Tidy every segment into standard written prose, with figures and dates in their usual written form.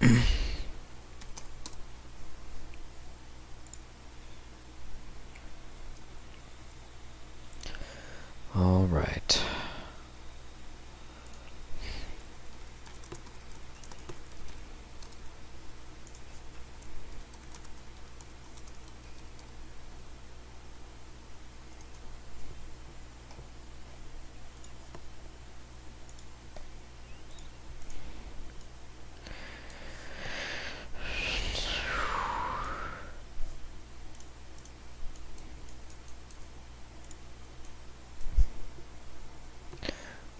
All right.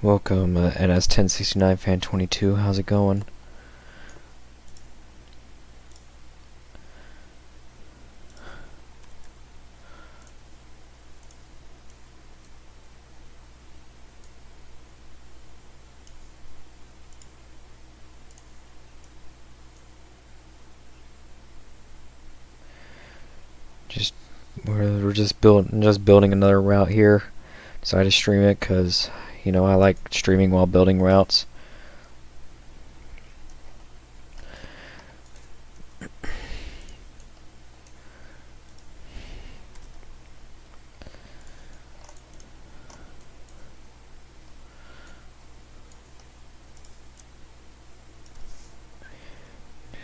Welcome, NS1069 fan 22. How's it going? We're just building another route here. Decided to stream it because, you know, I like streaming while building routes.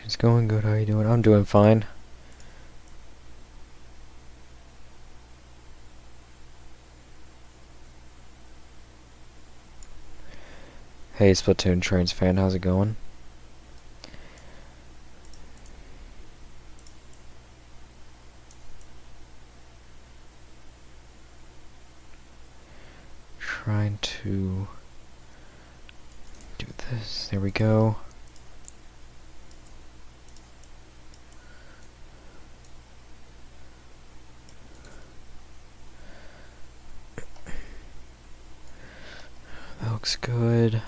It's going good. How are you doing? I'm doing fine. Hey, Splatoon Trainz fan, how's it going? Trying to do this. There we go. That looks good.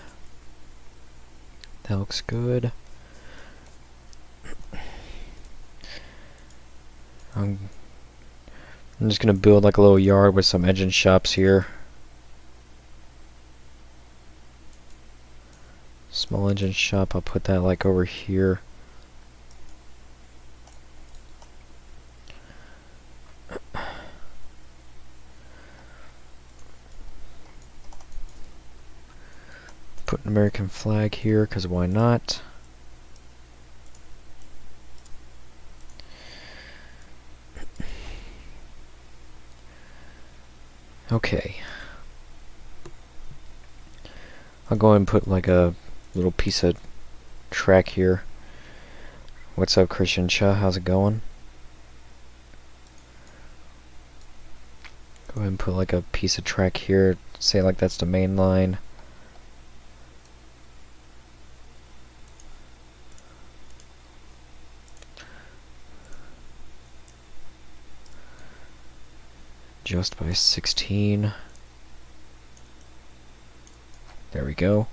That looks good. I'm just gonna build like a little yard with some engine shops here. Small engine shop, I'll put that like over here. Put an American flag here, because why not? Okay. I'll go and put like a little piece of track here. What's up, Christian Cha? How's it going? Go ahead and put like a piece of track here. Say like that's the main line. Just by 16. There we go.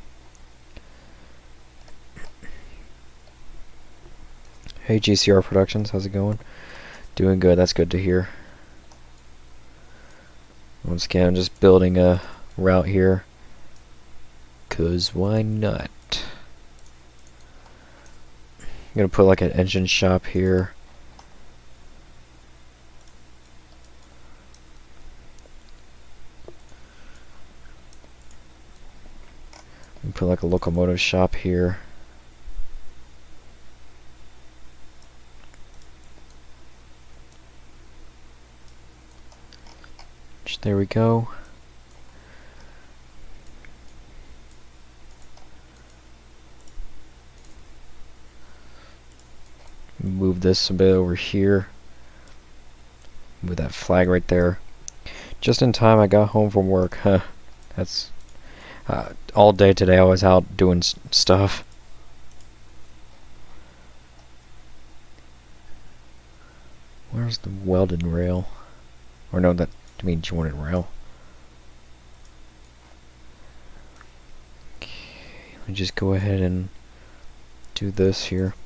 Hey GCR Productions, how's it going? Doing good, that's good to hear. Once again, I'm just building a route here. 'Cause why not? I'm gonna put like an engine shop here. Put like a locomotive shop here. There we go. Move this a bit over here. Move that flag right there. Just in time I got home from work. Huh. That's all day today I was out doing stuff. Where's the welded rail? Or no, that I mean jointed rail. Okay, let me just go ahead and do this here.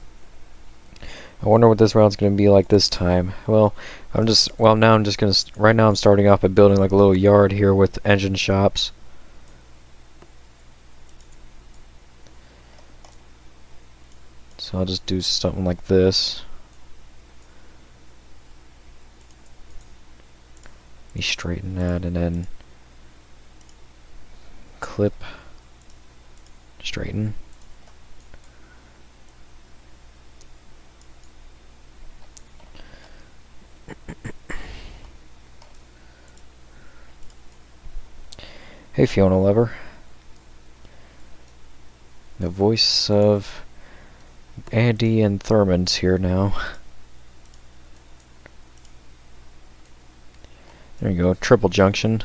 I wonder what this route's gonna be like this time. Well, now I'm just gonna right now I'm starting off by building like a little yard here with engine shops. So I'll just do something like this. We straighten that and then clip, straighten. Hey Fiona Lover. The voice of Andy and Thurman's here now. There you go, triple junction.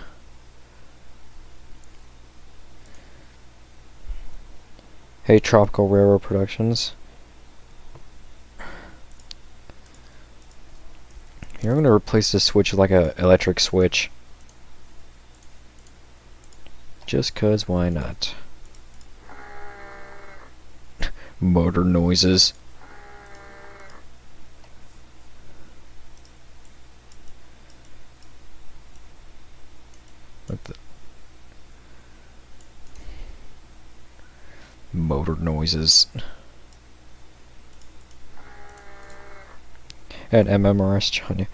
Hey Tropical Railroad Productions. Here, I'm going to replace this switch with like a electric switch. Just 'cause why not? Motor noises. What the? Motor noises. And MMRS John.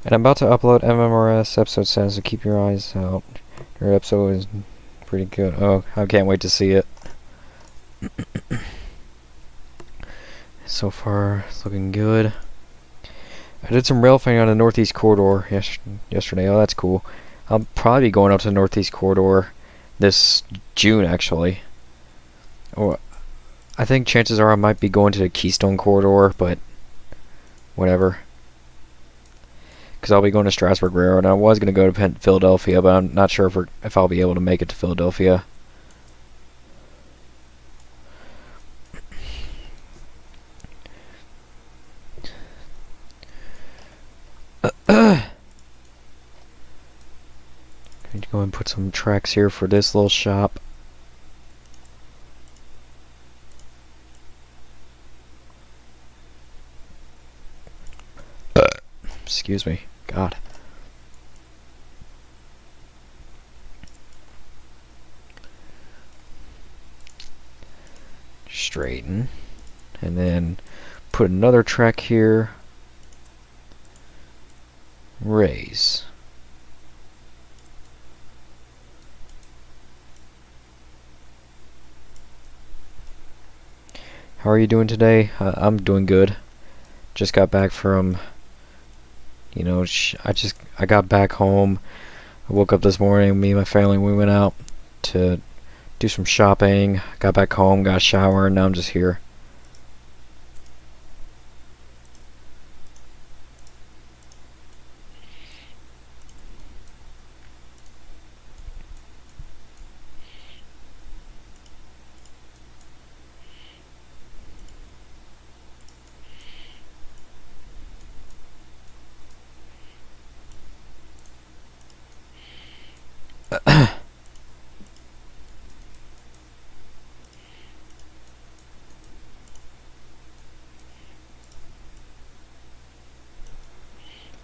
And I'm about to upload MMRS episode 7, so keep your eyes out. Your episode is pretty good. Oh, I can't wait to see it. So far, it's looking good. I did some rail finding on the Northeast Corridor yesterday. Oh, that's cool. I'll probably be going up to the Northeast Corridor this June, actually. Or I think chances are I might be going to the Keystone Corridor, but whatever. Because I'll be going to Strasburg Railroad, and I was going to go to Philadelphia, but I'm not sure if I'll be able to make it to Philadelphia. I need to go and put some tracks here for this little shop. Excuse me. God. Straighten. And then put another track here. Raise. How are you doing today? I'm doing good. Just got back from, you know, I got back home. I woke up this morning, me and my family, we went out to do some shopping. Got back home, got a shower, and now I'm just here.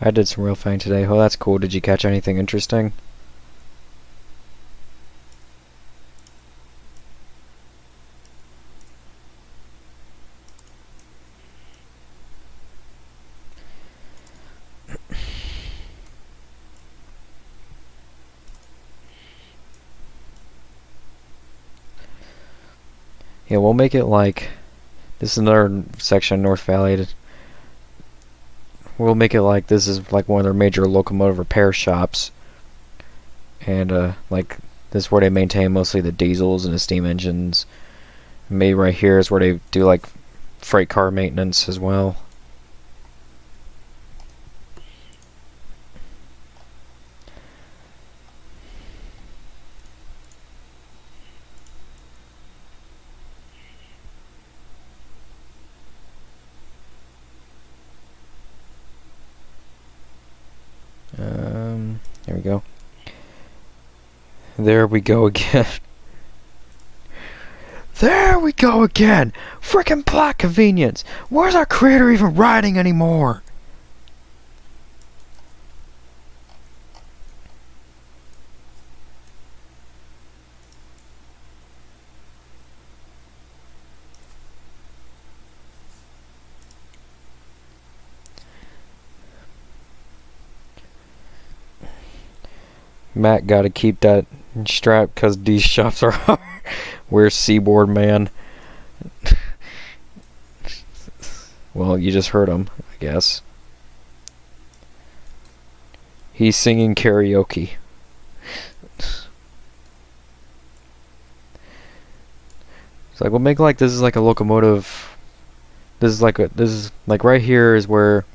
I did some real fang today. Oh, that's cool. Did you catch anything interesting? Yeah, we'll make it like... This is another section of North Valley. We'll make it like this is like one of their major locomotive repair shops. And, like, this is where they maintain mostly the diesels and the steam engines. Maybe right here is where they do, like, freight car maintenance as well. There we go. There we go again. There we go again! Frickin' plot convenience! Where's our creator even writing anymore? Matt gotta keep that strap because these shops are hard. Where's Seaboard Man? Well, you just heard him, I guess. He's singing karaoke. It's like, we'll make like this is like a locomotive. This is like right here is where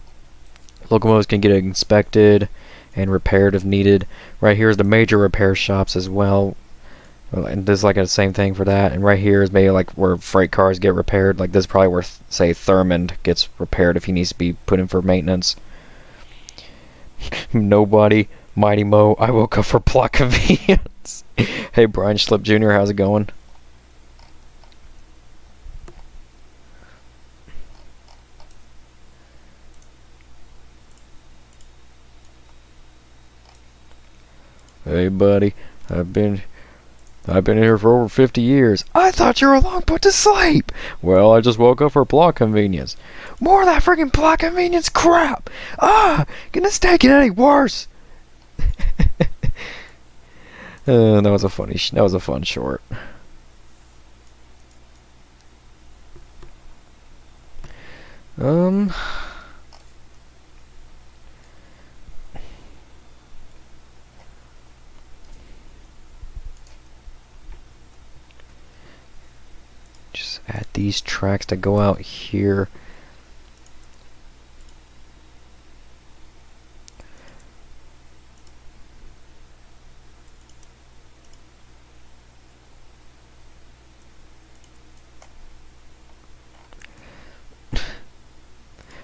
locomotives can get inspected and repaired if needed. Right here is the major repair shops as well. And this is like the same thing for that. And right here is maybe like where freight cars get repaired. Like this is probably where, say, Thurmond gets repaired if he needs to be put in for maintenance. Nobody. Mighty Mo, I woke up for plot convenience. Hey, Brian Schlip Jr., how's it going? Hey, buddy, I've been here for over 50 years. I thought you were long put to sleep. Well, I just woke up for plot convenience. More of that freaking plot convenience crap. Can this day get any worse? That was a fun short. Just add these tracks to go out here.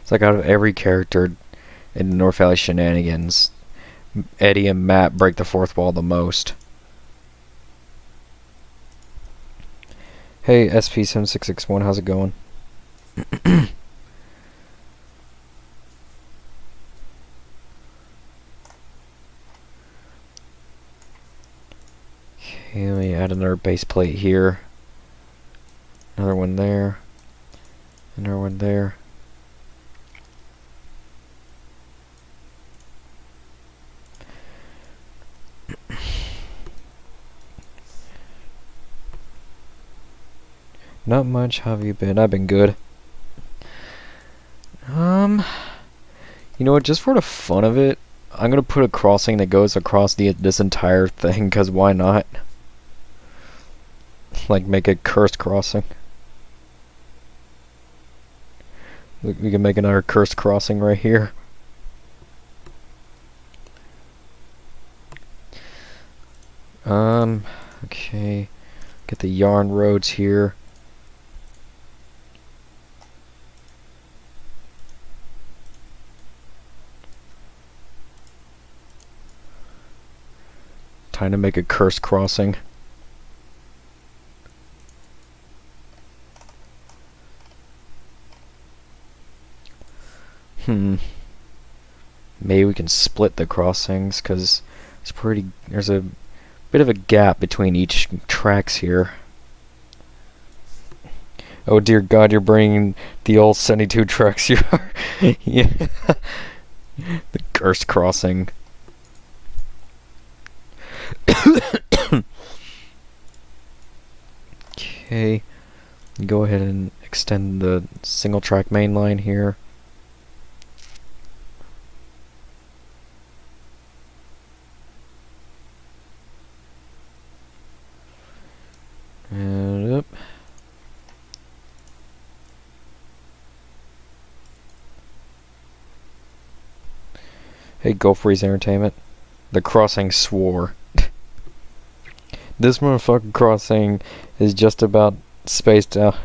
It's like out of every character in North Valley Shenanigans, Eddie and Matt break the fourth wall the most. Hey, SP7661, how's it going? Okay, let me add another base plate here. Another one there. Another one there. Not much. How have you been? I've been good. You know what? Just for the fun of it, I'm gonna put a crossing that goes across this entire thing. Cause why not? Like make a cursed crossing. We can make another cursed crossing right here. Okay. Get the yarn roads here. Time to make a cursed crossing. Maybe we can split the crossings because there's a bit of a gap between each tracks here. Oh dear God, you're bringing the old 72 tracks. You are. Yeah. The cursed crossing. Okay, go ahead and extend the single track main line here. And up. Hey, Gulf Breeze Entertainment. The crossing swore. This motherfucking crossing is just about spaced out.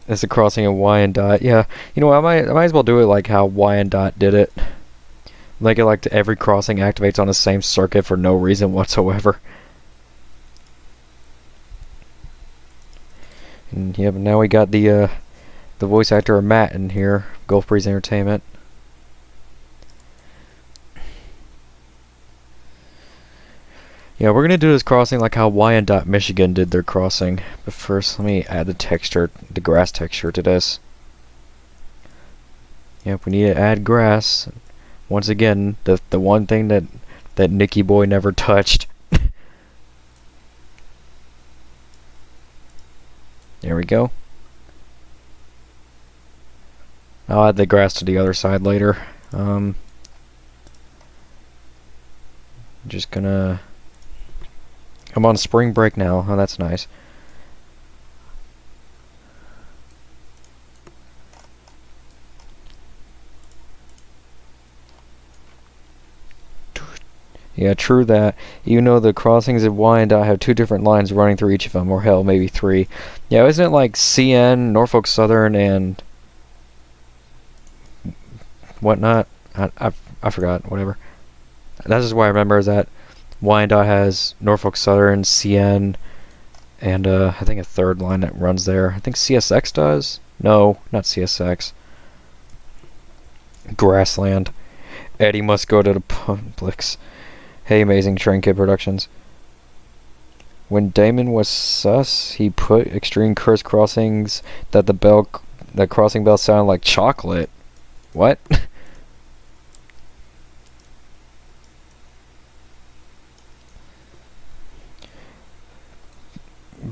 It's a crossing of Wyandotte. Yeah, you know what? I might as well do it like how Wyandotte did it. Make it like every crossing activates on the same circuit for no reason whatsoever. And yeah, but now we got the voice actor of Matt in here, Gulf Breeze Entertainment. Yeah, we're gonna do this crossing like how Wyandotte, Michigan did their crossing. But first, let me add the texture, the grass texture to this. Yep, we need to add grass. Once again, the one thing that that Nicky Boy never touched. There we go. I'll add the grass to the other side later. Just gonna... I'm on spring break now. Oh, that's nice. Yeah, true that. Even though the crossings of Y and I have 2 different lines running through each of them, or hell, maybe 3. Yeah, isn't it like CN, Norfolk Southern, and whatnot? I forgot, whatever. That's just why I remember is that Y and I has Norfolk Southern, CN, and I think a 3rd line that runs there. I think CSX does? No, not CSX. Grassland. Eddie must go to the Publix. Hey, Amazing Train Kid Productions. When Damon was sus, he put extreme curse crossings that the crossing bell sounded like chocolate. What?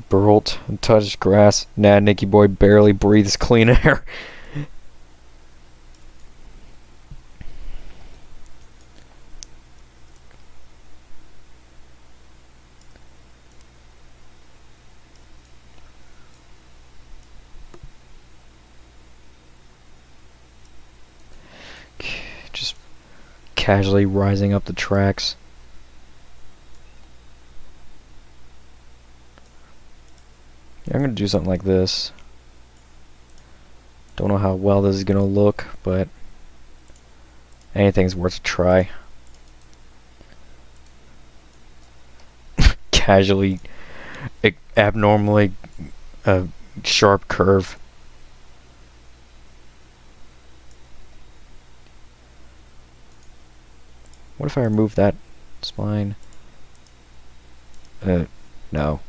Burlt and touched grass. Nah, Nicky Boy barely breathes clean air. Just casually rising up the tracks. Yeah, I'm gonna do something like this. Don't know how well this is gonna look, but anything's worth a try. Casually, abnormally sharp curve. What if I remove that spline? No.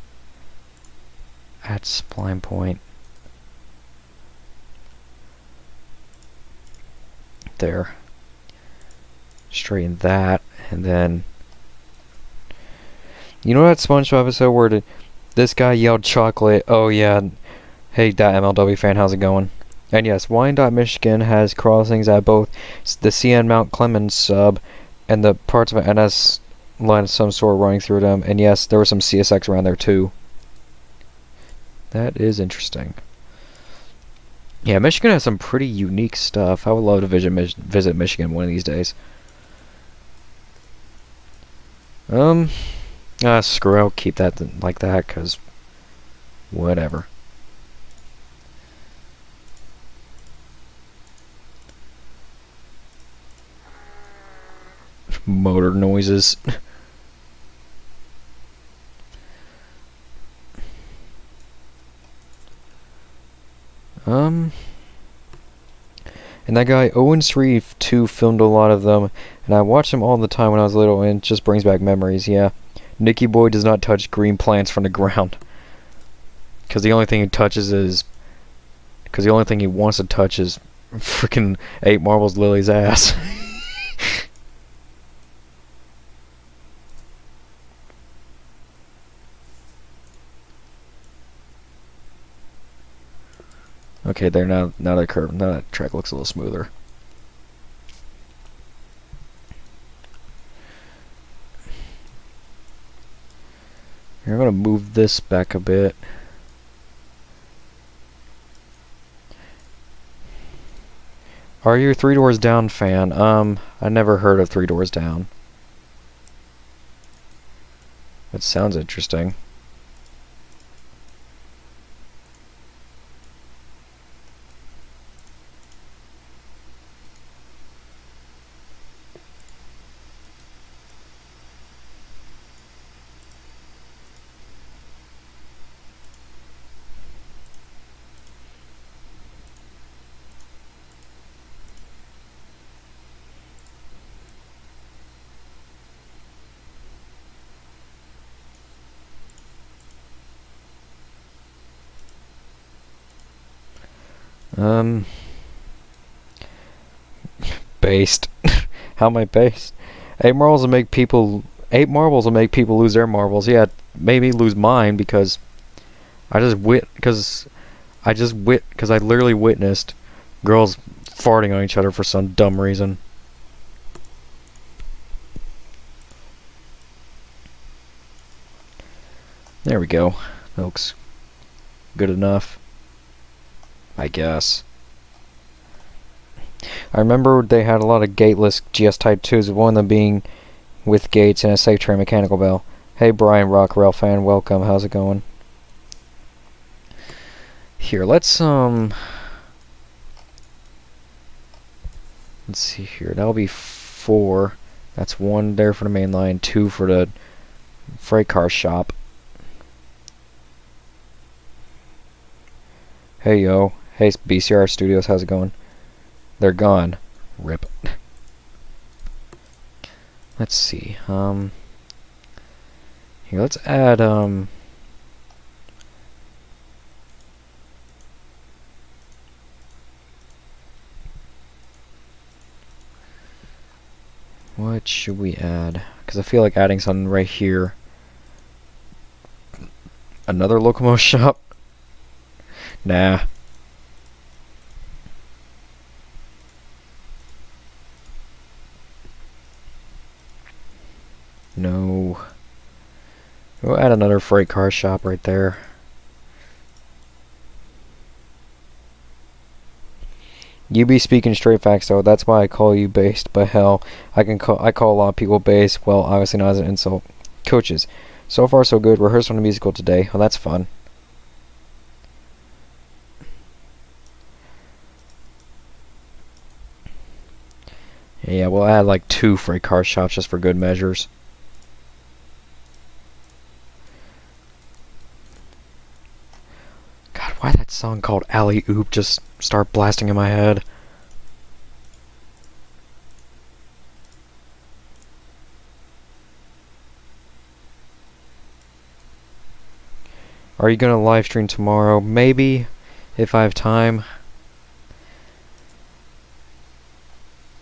Add spline point. There. Straighten that, and then... You know that SpongeBob episode where this guy yelled chocolate? Oh yeah. Hey, that MLW fan, how's it going? And yes, Wyandotte, Michigan has crossings at both the CN Mount Clemens sub and the parts of an NS line of some sort running through them. And yes, there was some CSX around there too. That is interesting. Yeah, Michigan has some pretty unique stuff. I would love to visit Michigan one of these days. Screw it, I'll keep that like that, cause whatever. Motor noises. And that guy Owen Shreve too filmed a lot of them, and I watched them all the time when I was little, and it just brings back memories. Yeah, Nicky Boy does not touch green plants from the ground, because the only thing he touches is, because the only thing he wants to touch is freaking 8 Marbles Lily's ass. Okay, there now that curve, now that track looks a little smoother. Here, I'm gonna move this back a bit. Are you a 3 Doors Down fan? I never heard of 3 Doors Down. That sounds interesting. Based. How am I based? Eight marbles will make people lose their marbles. Yeah, it made me lose mine because I literally witnessed girls farting on each other for some dumb reason. There we go. That looks good enough, I guess. I remember they had a lot of gateless GS Type 2s, with one of them being with gates and a safe train mechanical bell. Hey Brian, Rockwell fan, welcome. How's it going? Here, let's see here. That'll be 4. That's 1 there for the main line, 2 for the freight car shop. Hey yo. Hey BCR Studios, how's it going? They're gone. Rip. Let's see. Here, let's add what should we add? Because I feel like adding something right here. Another locomotive shop? Nah. No. We'll add another freight car shop right there. You be speaking straight facts though. That's why I call you based. But hell, I call a lot of people based. Well, obviously not as an insult. Coaches. So far so good. Rehearsed on the musical today. Well, that's fun. Yeah, we'll add like 2 freight car shops just for good measures. God, why that song called Alley Oop just start blasting in my head? Are you gonna live stream tomorrow? Maybe, if I have time.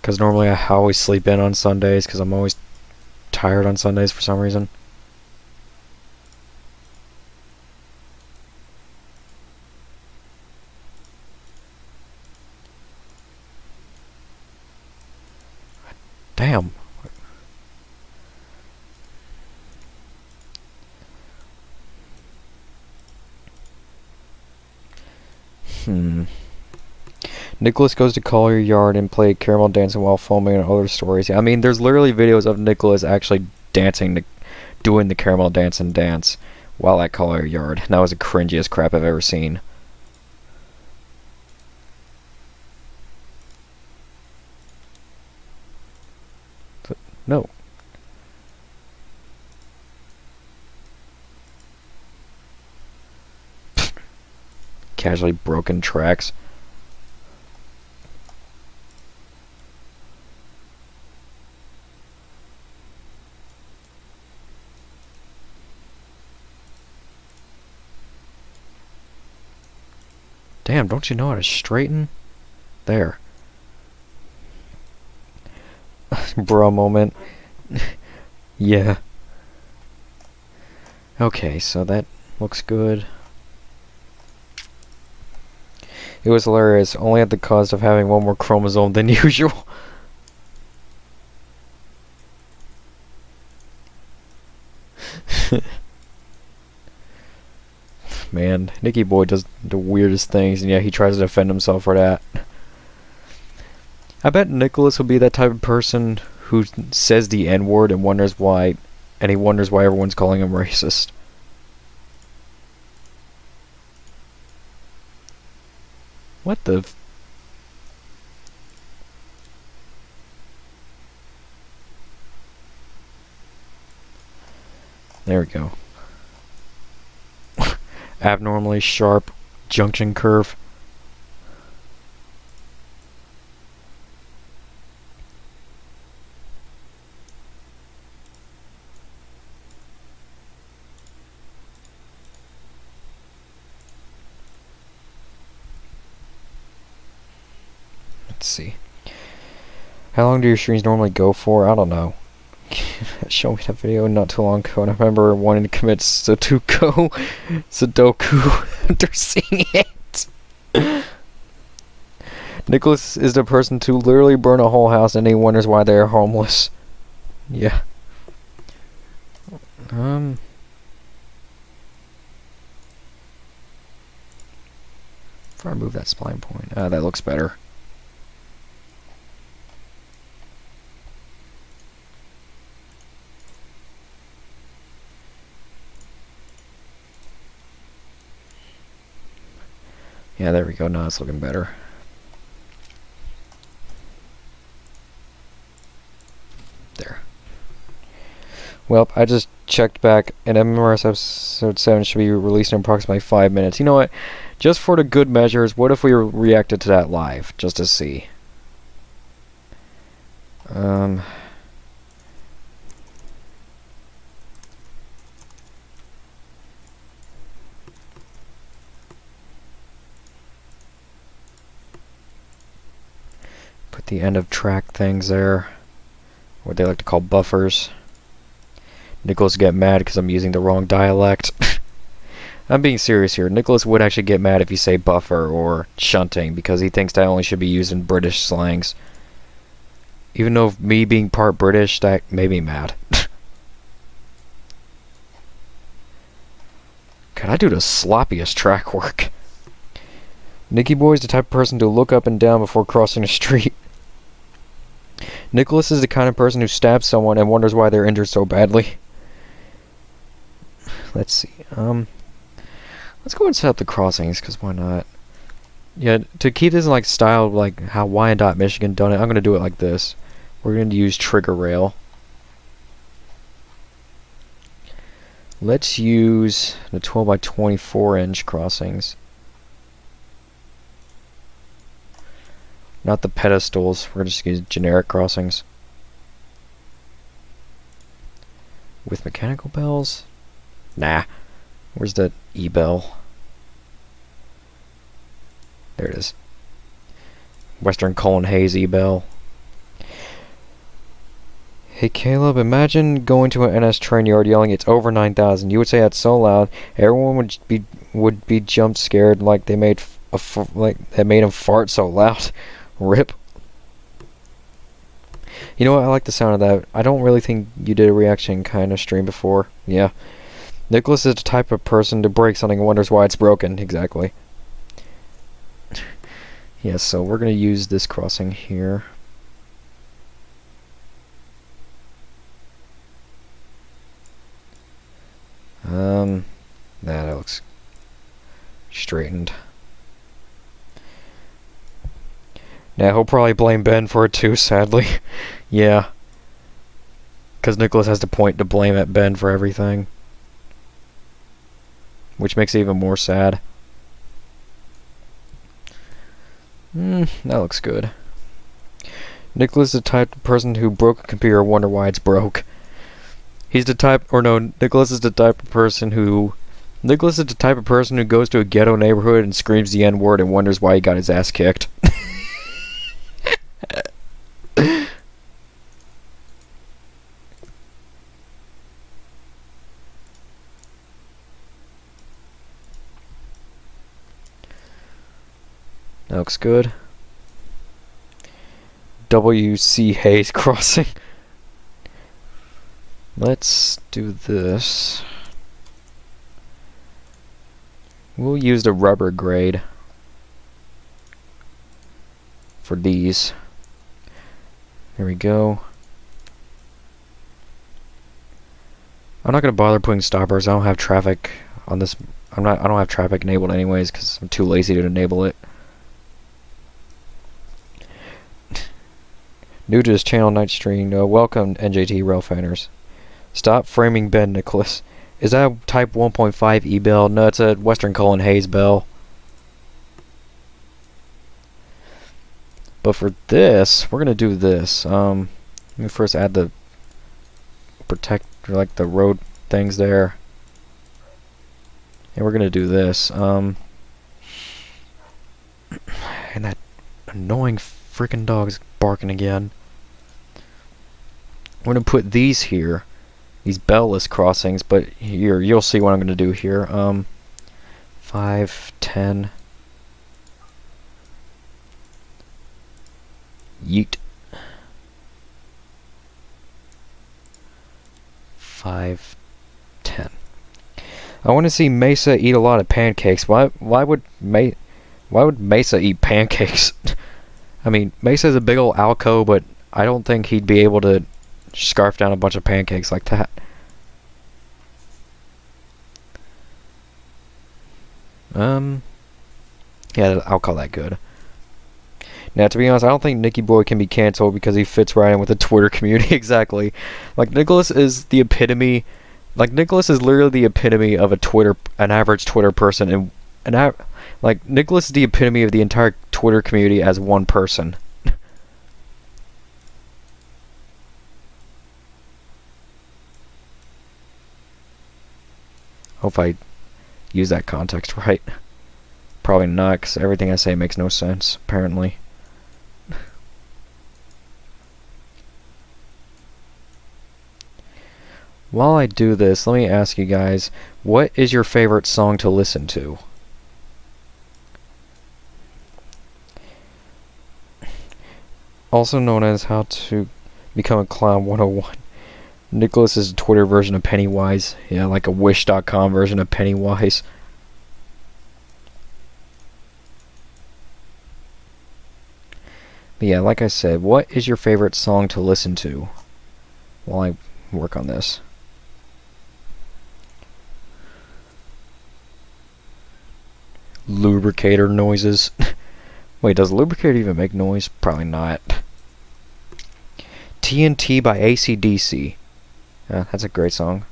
Because normally I always sleep in on Sundays because I'm always tired on Sundays for some reason. Damn. Nicholas goes to Collier Yard and play caramel dancing while filming and other stories. I mean, there's literally videos of Nicholas actually dancing, doing the caramel dance and dance while at Collier Yard. And that was the cringiest crap I've ever seen. No. Casually broken tracks. Damn, don't you know how to straighten? There. Bro moment. Yeah. Okay, so that looks good. It was hilarious, only at the cost of having 1 more chromosome than usual. Man, Nicky Boy does the weirdest things, and yeah, he tries to defend himself for that. I bet Nicholas would be that type of person who says the N-word and wonders why everyone's calling him racist. What the... There we go. Abnormally sharp junction curve. Let's see. How long do your streams normally go for? I don't know. Show me that video not too long ago, and I remember wanting to commit Sudoku after seeing it. Nicholas is the person to literally burn a whole house, and he wonders why they are homeless. Yeah. If I remove that spline point, that looks better. Yeah, there we go. Now it's looking better. There. Well, I just checked back, and MMRS episode 7 should be released in approximately 5 minutes. You know what? Just for the good measures, what if we reacted to that live, just to see? Put the end of track things there. What they like to call buffers. Nicholas get mad because I'm using the wrong dialect. I'm being serious here. Nicholas would actually get mad if you say buffer or shunting, because he thinks that only should be used in British slangs. Even though me being part British, that made me mad. God, I do the sloppiest track work. Nicky Boy's the type of person to look up and down before crossing the street. Nicholas is the kind of person who stabs someone and wonders why they're injured so badly. Let's see. Let's go and set up the crossings, because why not? Yeah, to keep this in like style like how Wyandotte, Michigan done it, I'm gonna do it like this. We're gonna use trigger rail. Let's use the 12 by 24 inch crossings. Not the pedestals. We're just gonna use generic crossings. With mechanical bells? Nah. Where's that E-bell? There it is. Western Colin Hayes E-bell. Hey Caleb, imagine going to an NS train yard yelling it's over 9,000. You would say that's so loud, everyone would be jump scared like they made that made him fart so loud. Rip. You know what? I like the sound of that. I don't really think you did a reaction kind of stream before. Yeah. Nicholas is the type of person to break something and wonders why it's broken. Exactly. Yeah, so we're going to use this crossing here. That looks straightened. Now he'll probably blame Ben for it too, sadly. Yeah. Because Nicholas has the point to blame at Ben for everything. Which makes it even more sad. That looks good. Nicholas is the type of person who broke a computer and wonder why it's broke. He's the type, or no, Nicholas is the type of person who goes to a ghetto neighborhood and screams the N-word and wonders why he got his ass kicked. That looks good. W.C. Hayes crossing. Let's do this. We'll use the rubber grade for these. Here we go. I'm not gonna bother putting stoppers. I don't have traffic on this. I don't have traffic enabled anyways because I'm too lazy to enable it. New to this channel, Night Stream. Welcome, NJT Rail Fanners. Stop framing Ben, Nicholas. Is that a Type 1.5 E-bell? No, it's a Western Colin Hayes bell. But for this, we're gonna do this. Let me first add the protector, like the road things there. And we're gonna do this. And that annoying freaking dog is barking again. I'm gonna put these here, these bell-less crossings, but here you'll see what I'm gonna do here. 5, 10. Yeet. 5, 10. I want to see Mesa eat a lot of pancakes. Why would Mesa eat pancakes? I mean, Mesa's a big old alco, but I don't think he'd be able to scarf down a bunch of pancakes like that. Yeah, I'll call that good. Now, to be honest, I don't think Nicky Boy can be canceled because he fits right in with the Twitter community exactly. Like, Nicholas is the epitome. Like, Nicholas is literally the epitome of an average Twitter person, and like, Nicholas is the epitome of the entire Twitter community as one person. Hope I use that context right. Probably not, because everything I say makes no sense, apparently. While I do this, let me ask you guys, what is your favorite song to listen to? Also known as How to Become a Clown 101. Nicholas is a Twitter version of Pennywise. Yeah, like a Wish.com version of Pennywise. But yeah, like I said, what is your favorite song to listen to while I work on this? Lubricator noises. Wait, does lubricator even make noise? Probably not. TNT by AC/DC. Yeah, that's a great song.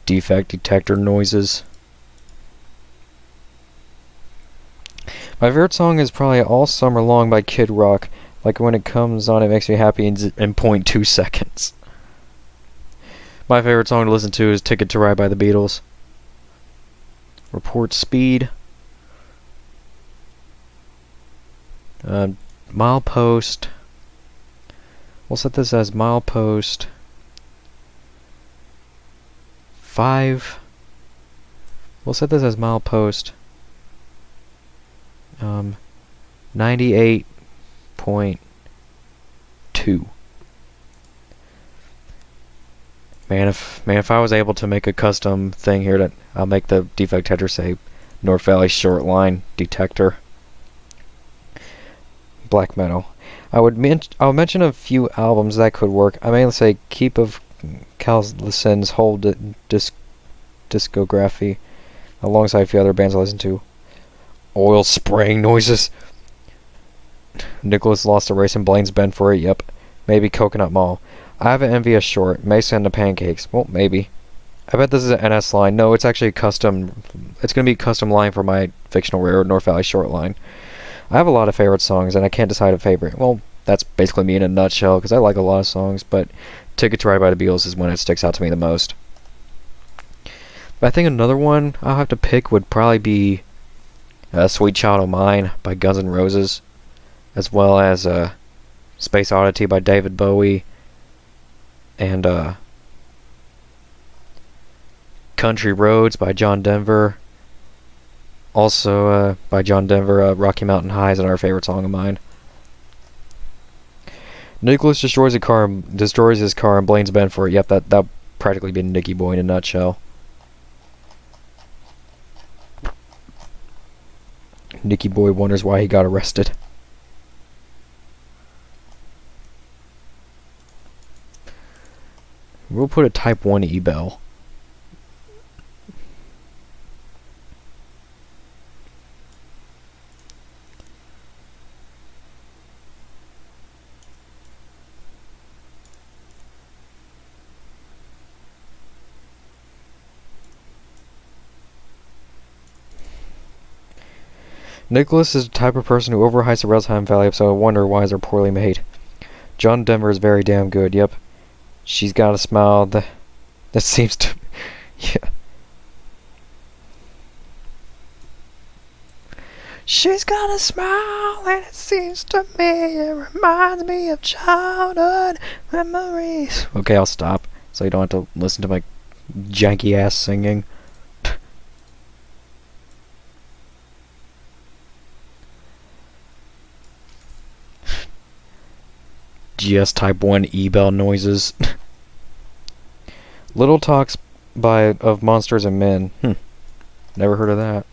Defect detector noises. My favorite song is probably All Summer Long by Kid Rock. Like, when it comes on, it makes me happy in 0.2 seconds. My favorite song to listen to is Ticket to Ride by the Beatles. Report Speed. Milepost. We'll set this as Milepost 5. We'll set this as Milepost 98.2. Man, if I was able to make a custom thing here, that I'll make the defect detector say North Valley Short Line Detector. Black metal. I'll mention a few albums that could work. I mainly say Keep of Callison's whole discography, alongside a few other bands I listen to. Oil spraying noises. Nicholas lost a race in Blaine's Bend for it. Yep. Maybe Coconut Mall. I have an envious short. Mesa and the Pancakes. Well, maybe. I bet this is an NS line. No, it's actually custom. It's going to be a custom line for my fictional railroad North Valley Short Line. I have a lot of favorite songs, and I can't decide a favorite. Well, that's basically me in a nutshell, because I like a lot of songs, but Ticket to Ride by the Beatles is when it sticks out to me the most. But I think another one I'll have to pick would probably be Sweet Child O' Mine by Guns N' Roses, as well as Space Oddity by David Bowie, and Country Roads by John Denver. Also by John Denver, Rocky Mountain High is another favorite song of mine. Nicholas destroys his car in Blaine's Bend for it. Yep, that practically be Nicky Boy in a nutshell. Nicky Boy wonders why he got arrested. We'll put a Type 1 E-Bell. Nicholas is the type of person who overhypes the Resheim Valley, so I wonder why they're poorly made. John Denver is very damn good, yep. She's got a smile That seems to... Yeah. She's got a smile and it seems to me it reminds me of childhood memories. Okay, I'll stop so you don't have to listen to my janky ass singing. GS Type 1 e-bell noises. Little Talks of Monsters and Men. Never heard of that.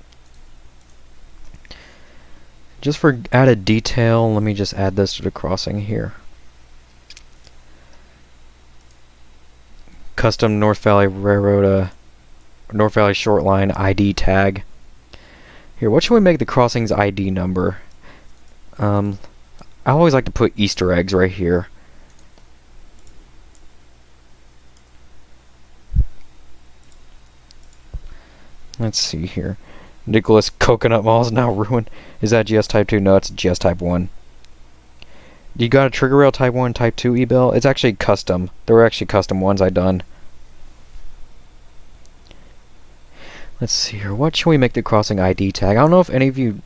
Just for added detail, let me just add this to the crossing here. Custom North Valley Railroad, North Valley Short Line ID tag. Here, what should we make the crossing's ID number? I always like to put Easter eggs right here. Let's see here. Nicholas Coconut Mall is now ruined. Is that GS Type 2? No, it's GS Type 1. You got a Trigger Rail Type 1, Type 2 e-bill? It's actually custom. There were actually custom ones I done. Let's see here. What should we make the crossing ID tag? I don't know if any of you...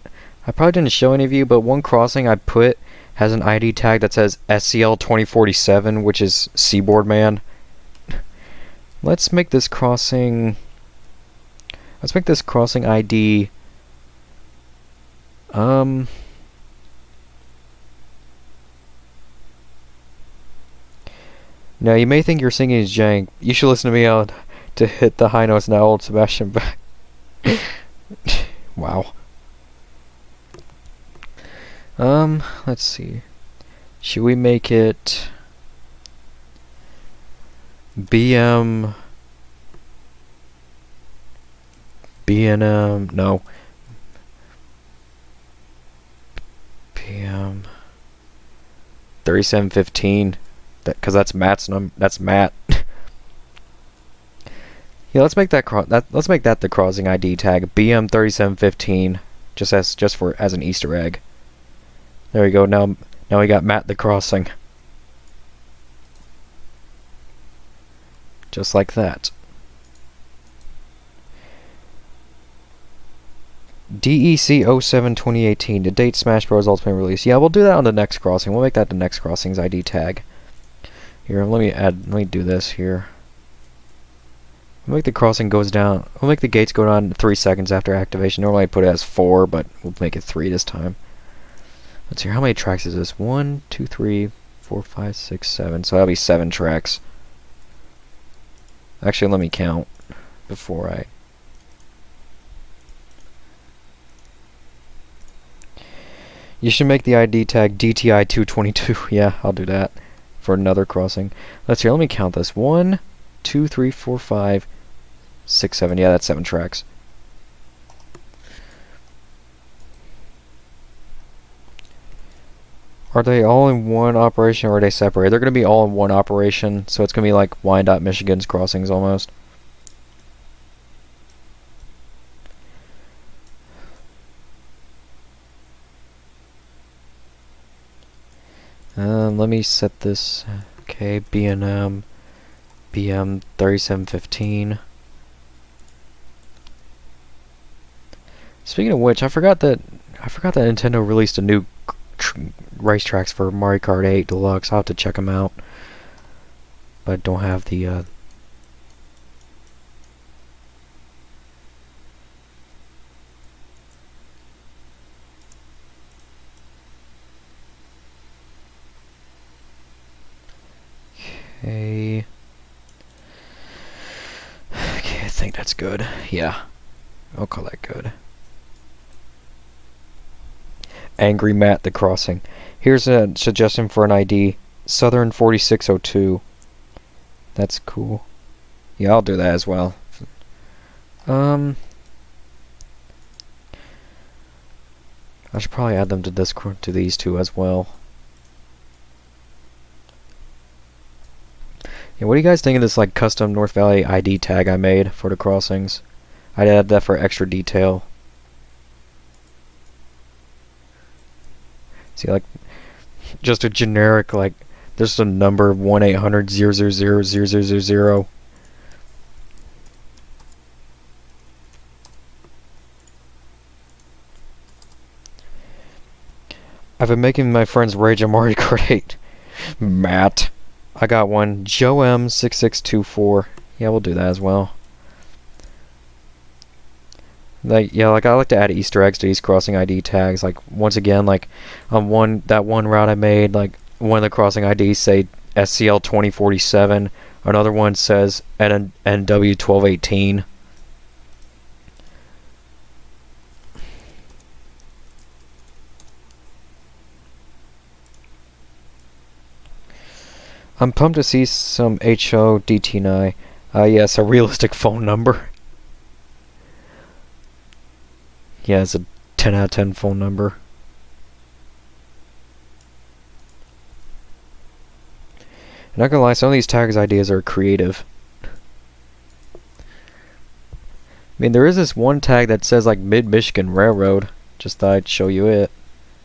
I probably didn't show any of you, but one crossing I put has an ID tag that says SCL 2047, which is Seaboard Man. Let's make this crossing... Let's make this crossing ID... Now you may think your singing is jank. You should listen to me out to hit the high notes now, old Sebastian back. Wow. Let's see. Should we make it BM BNM? No. PM 3715. Because that's Matt's that's Matt. Yeah, let's make that let's make that the crossing ID tag BM 3715, just as an Easter egg. There we go. Now we got Matt the crossing. Just like that. DEC 07 2018, the date Smash Bros. Ultimate release. Yeah, we'll do that on the next crossing. We'll make that the next crossing's ID tag. Here, let me do this here. We'll make the crossing goes down. We'll make the gates go down 3 seconds after activation. Normally I put it as 4, but we'll make it 3 this time. Let's see, how many tracks is this? 1, 2, 3, 4, 5, 6, 7. So that'll be 7 tracks. Actually, let me count before I... You should make the ID tag DTI 222. Yeah, I'll do that for another crossing. Let's see, let me count this. 1, 2, 3, 4, 5, 6, 7. Yeah, that's 7 tracks. Are they all in one operation or are they separated? They're going to be all in one operation, so it's going to be like Wyandotte, Michigan's crossings almost. Let me set this. Okay, BM 3715. Speaking of which, I forgot that Nintendo released a new racetracks for Mario Kart 8 Deluxe. I'll have to check them out, but don't have the Okay, I think that's good. Yeah, I'll call that good. Angry Matt the crossing. Here's a suggestion for an ID. Southern 4602. That's cool. Yeah, I'll do that as well. I should probably add them to these two as well. Yeah, what do you guys think of this like custom North Valley ID tag I made for the crossings? I'd add that for extra detail. See, like, just a generic, like, just a number 1-800-000-0000. I've been making my friends rage. I'm already great. Matt. I got one. Joe M6624. Yeah, we'll do that as well. Like, yeah, like I like to add Easter eggs to these crossing ID tags. Like, once again, like on that one route I made, like one of the crossing IDs say SCL 2047. Another one says NW 1218. I'm pumped to see some HODT9. Yes, a realistic phone number. Yeah, it's a 10 out of 10 phone number. I'm not gonna lie, some of these tags ideas are creative. I mean, there is this one tag that says like Mid-Michigan Railroad. Just thought I'd show you it.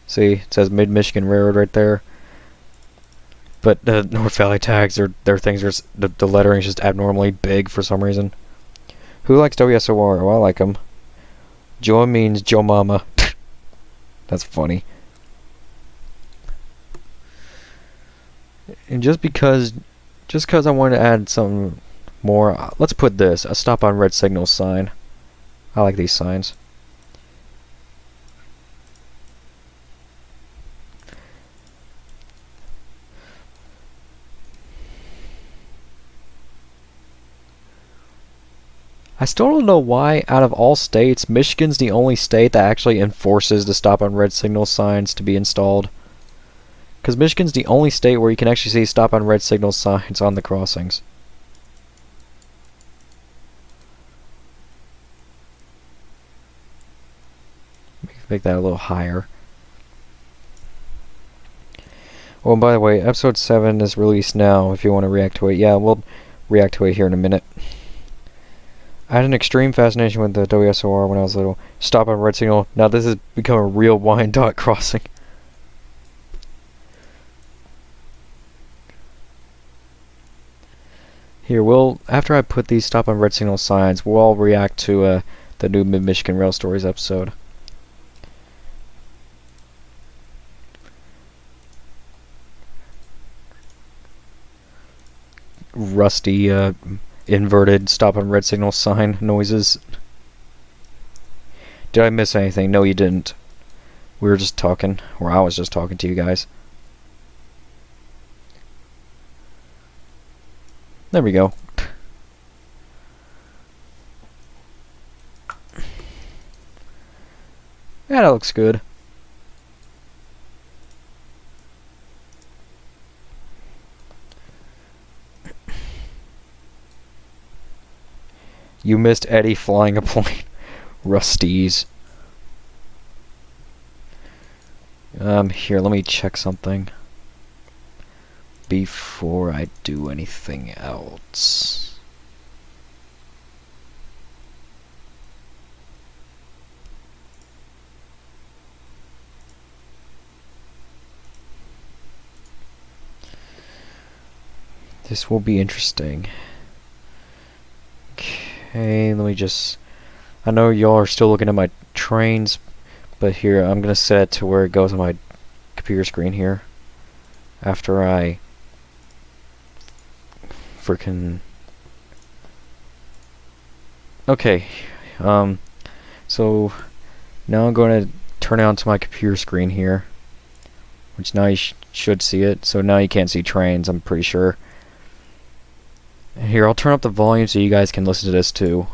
See, it says Mid-Michigan Railroad right there. But the North Valley tags, their things are the lettering is just abnormally big for some reason. Who likes WSOR? Oh, I like them. Joe means Joe Mama. That's funny. And just because I wanted to add something more, let's put this, a stop on red signal sign. I like these signs. I still don't know why, out of all states, Michigan's the only state that actually enforces the stop on red signal signs to be installed. Because Michigan's the only state where you can actually see stop on red signal signs on the crossings. Make that a little higher. Oh, and by the way, episode 7 is released now if you want to react to it. Yeah, we'll react to it here in a minute. I had an extreme fascination with the WSOR when I was little. Stop on red signal. Now this has become a real Wyandotte crossing. Here, after I put these stop on red signal signs, we'll all react to the new Mid-Michigan Rail Stories episode. Rusty, inverted stop on red signal sign noises. Did I miss anything? No, you didn't. We were just talking, or I was just talking to you guys. There we go. Yeah, that looks good. You missed Eddie flying a plane. Rusties. Here, let me check something before I do anything else. This will be interesting. Okay, let me just... I know y'all are still looking at my trains, but here, I'm going to set it to where it goes on my computer screen here. After I... frickin'... Okay, so... now I'm going to turn it onto my computer screen here. Which now you should see it. So now you can't see trains, I'm pretty sure. Here, I'll turn up the volume so you guys can listen to this too.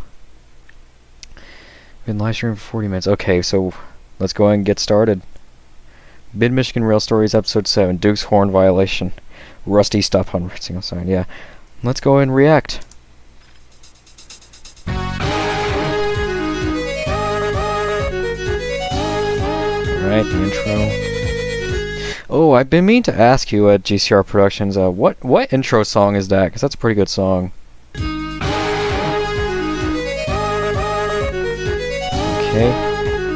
Been live streaming for 40 minutes. Okay, so let's go ahead and get started. Mid-Michigan Rail Stories, Episode 7, Duke's Horn Violation. Rusty stop on red signal sign. Yeah, let's go ahead and react. Alright, the intro. Oh, I've been meaning to ask you at GCR Productions, what intro song is that? Because that's a pretty good song. Okay.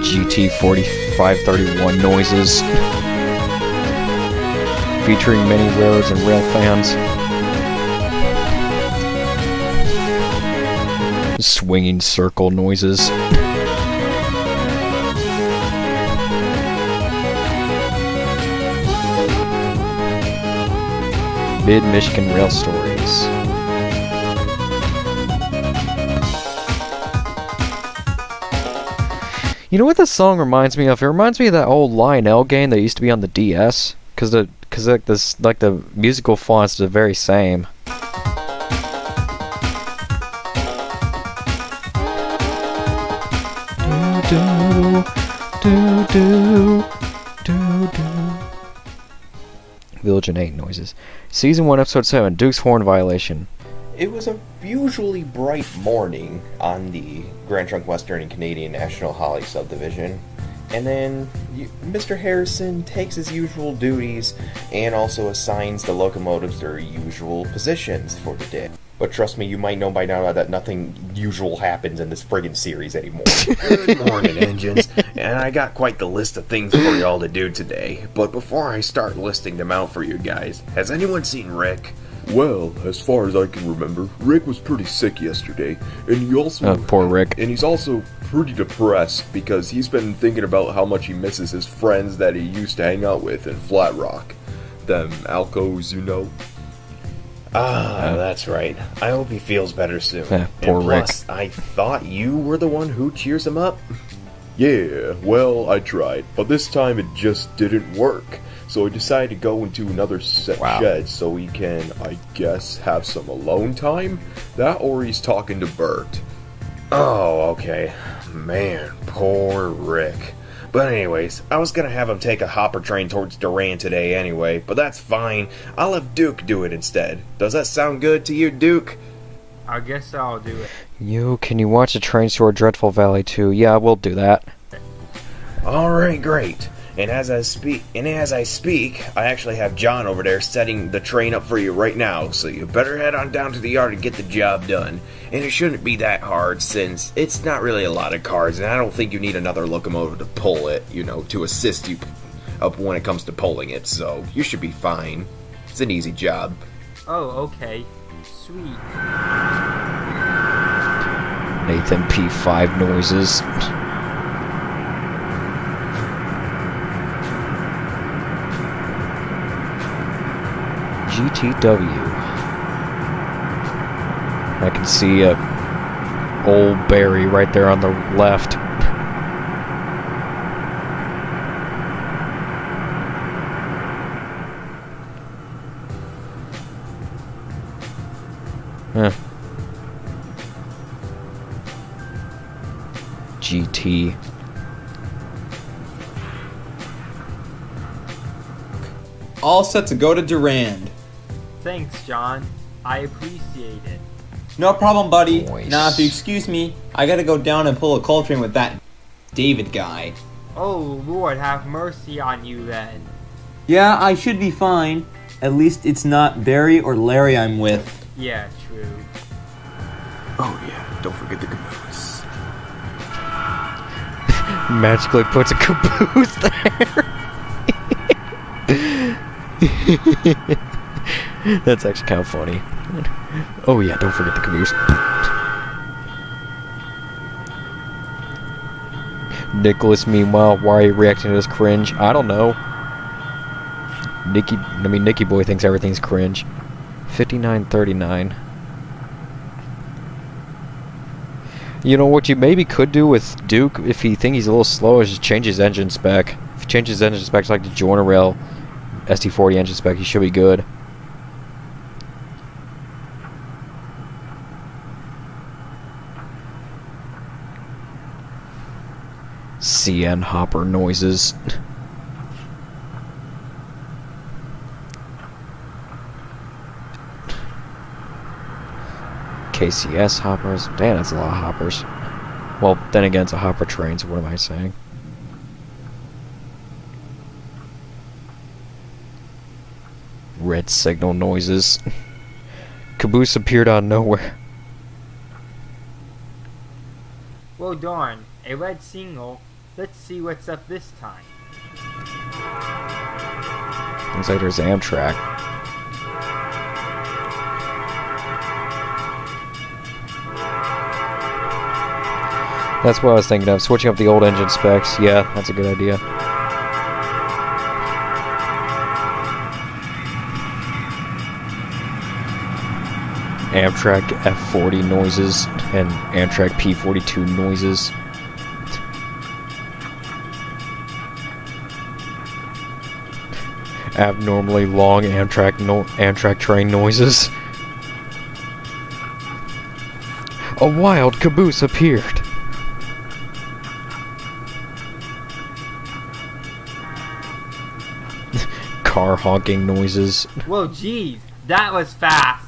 GT 4531 noises. Featuring many roads and rail fans. Swinging circle noises. Mid-Michigan Rail Stories. You know what this song reminds me of? It reminds me of that old Lionel game that used to be on the DS. Cause the musical fonts are the very same. Village and 8 noises. Season 1, Episode 7, Duke's Horn Violation. It was a usually bright morning on the Grand Trunk Western and Canadian National Holly subdivision, and then Mr. Harrison takes his usual duties and also assigns the locomotives their usual positions for the day. But trust me, you might know by now that nothing usual happens in this friggin' series anymore. Good morning, engines, and I got quite the list of things for y'all to do today. But before I start listing them out for you guys, has anyone seen Rick? Well, as far as I can remember, Rick was pretty sick yesterday, and he also... poor Rick. And he's also pretty depressed, because he's been thinking about how much he misses his friends that he used to hang out with in Flat Rock. Them alcos, you know? Ah, that's right. I hope he feels better soon. Poor and plus, Rick. I thought you were the one who cheers him up? Yeah, well, I tried, but this time it just didn't work. So I decided to go into another shed so he can, I guess, have some alone time? That or he's talking to Bert. Oh, okay. Man, poor Rick. But anyways, I was gonna have him take a hopper train towards Durand today anyway, but that's fine. I'll have Duke do it instead. Does that sound good to you, Duke? I guess I'll do it. Can you watch the train toward Dreadful Valley too? Yeah, we'll do that. Alright, great. And as I speak, I actually have John over there setting the train up for you right now, so you better head on down to the yard and get the job done. And it shouldn't be that hard, since it's not really a lot of cars, and I don't think you need another locomotive to pull it, to assist you up when it comes to pulling it, so you should be fine. It's an easy job. Oh, okay. Sweet. Nathan P5 noises. GTW. I can see old Barry right there on the left. GT. All set to go to Durand. Thanks, John. I appreciate it. No problem, buddy. Nice. Now, if you excuse me, I gotta go down and pull a coal train with that David guy. Oh, Lord, have mercy on you then. Yeah, I should be fine. At least it's not Barry or Larry I'm with. Yeah, true. Oh yeah, don't forget the caboose. Magically puts a caboose there. That's actually kind of funny. Oh yeah, don't forget the caboose. Nicholas, meanwhile, why are you reacting to this cringe? I don't know. Nicky Boy thinks everything's cringe. 5939. You know what you maybe could do with Duke if you think he's a little slow is just change his engine spec. If you change his engine spec to like the Joiner Rail ST40 engine spec, he should be good. CN hopper noises. KCS hoppers. Damn, that's a lot of hoppers. Well, then again, it's a hopper train, so what am I saying? Red signal noises. Caboose appeared out of nowhere. Well, darn. A red signal. Let's see what's up this time. Looks like there's Amtrak. That's what I was thinking of. Switching up the old engine specs. Yeah, that's a good idea. Amtrak F40 noises and Amtrak P42 noises. Abnormally long Amtrak train noises. A wild caboose appeared. Car honking noises. Whoa, geez, that was fast.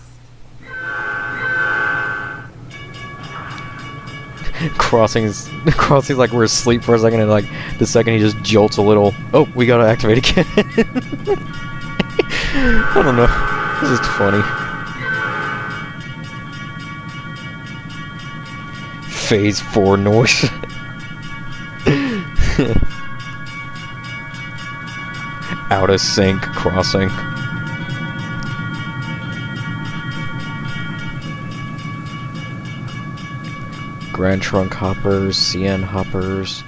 Crossings like we're asleep for a second, and like the second he just jolts a little. Oh, we gotta activate again. I don't know. This is funny. Phase 4 noise. Out of sync crossing. Grand Trunk hoppers, CN hoppers.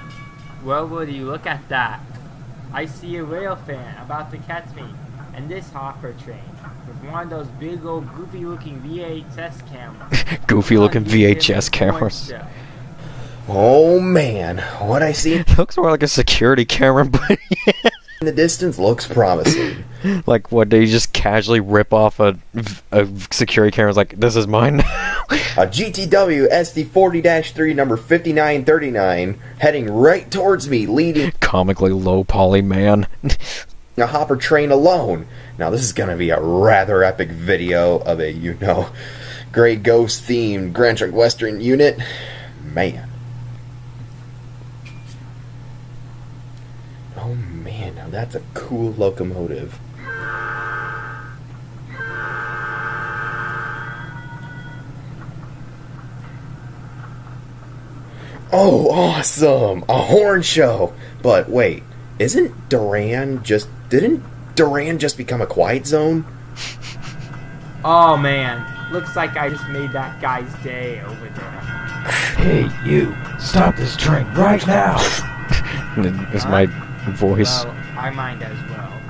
Well, would you look at that? I see a rail fan about to catch me, and this hopper train with one of those big old goofy looking VHS cameras. Goofy looking VHS cameras. Oh man, what I see in Looks more like a security camera, but the distance looks promising. like what, they just casually rip off a security camera, like, this is mine now. A GTW SD40-3 number 5939 heading right towards me, leading Comically low poly man. a hopper train alone. Now this is gonna be a rather epic video of a, Grey Ghost themed Grand Trunk Western unit. Man. Oh man, now that's a cool locomotive. Oh, awesome! A horn show! But wait, didn't Duran just become a quiet zone? Oh man, looks like I just made that guy's day over there. Hey, you! Stop this train right now! It's my voice. Well, I mind as well.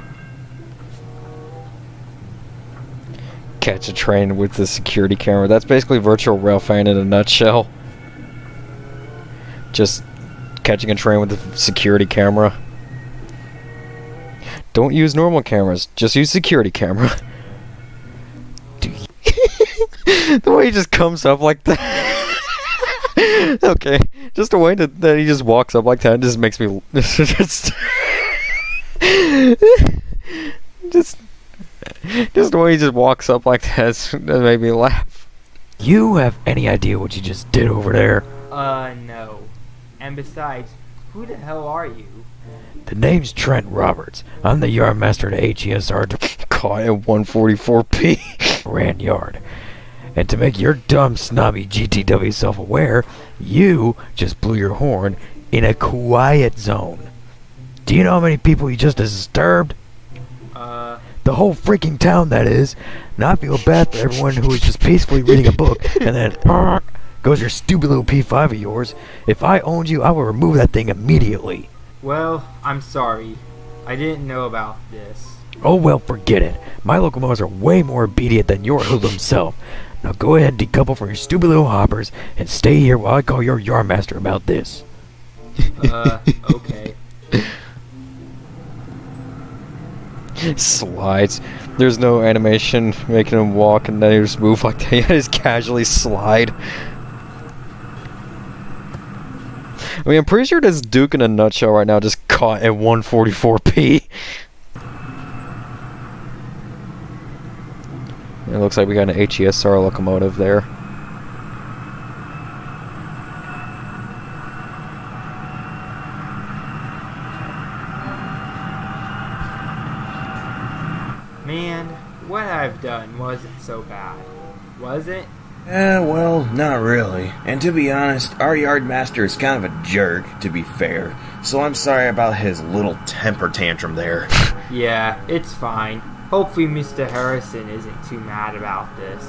Catch a train with the security camera. That's basically virtual railfan in a nutshell. Just catching a train with a security camera. Don't use normal cameras. Just use security camera. The way he just comes up like that. Okay, just the way that he just walks up like that just makes me just the way he just walks up like that made me laugh. You have any idea what you just did over there? No. And besides, who the hell are you? The name's Trent Roberts. I'm the yard master at HESR Caught at 144p. Rand Yard. And to make your dumb, snobby GTW self-aware, you just blew your horn in a quiet zone. Do you know how many people you just disturbed? The whole freaking town, that is. Now I feel bad for everyone who was just peacefully reading a book, and then goes your stupid little P5 of yours. If I owned you, I would remove that thing immediately. Well, I'm sorry. I didn't know about this. Oh well, forget it. My locomotives are way more obedient than your hoodlum himself. Now go ahead and decouple from your stupid little hoppers and stay here while I call your yard master about this. Okay. Slides. There's no animation making him walk, and then he just move like that. He just casually slide. I mean, I'm pretty sure this Duke in a nutshell right now just caught at 144p. It looks like we got an HESR locomotive there. Man, what I've done wasn't so bad. Was it? Well, not really. And to be honest, our yard master is kind of a jerk, to be fair. So I'm sorry about his little temper tantrum there. Yeah, it's fine. Hopefully Mr. Harrison isn't too mad about this.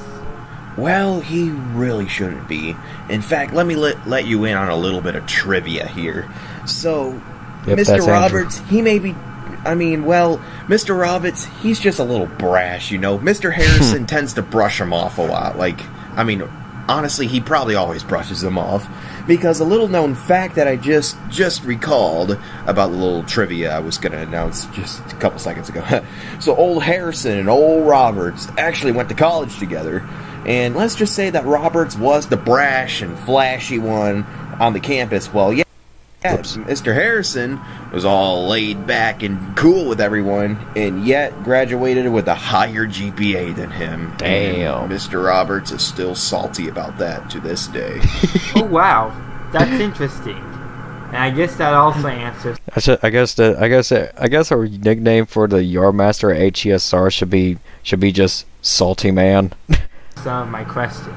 Well, he really shouldn't be. In fact, let me let you in on a little bit of trivia here. So, Yep, Mr. that's Roberts, he may be I mean, well, Mr. Roberts, he's just a little brash, you know. Mr. Harrison tends to brush him off a lot. Like, I mean, honestly, he probably always brushes him off. Because a little known fact that I just recalled about the little trivia I was going to announce just a couple seconds ago. So old Harrison and old Roberts actually went to college together. And let's just say that Roberts was the brash and flashy one on the campus. Well, yeah, Mr. Harrison was all laid back and cool with everyone, and yet graduated with a higher GPA than him. Damn. And Mr. Roberts is still salty about that to this day. Oh wow, that's interesting. And I guess that also answers I guess our nickname for the Yardmaster at HESR should be just Salty Man. some of my questions.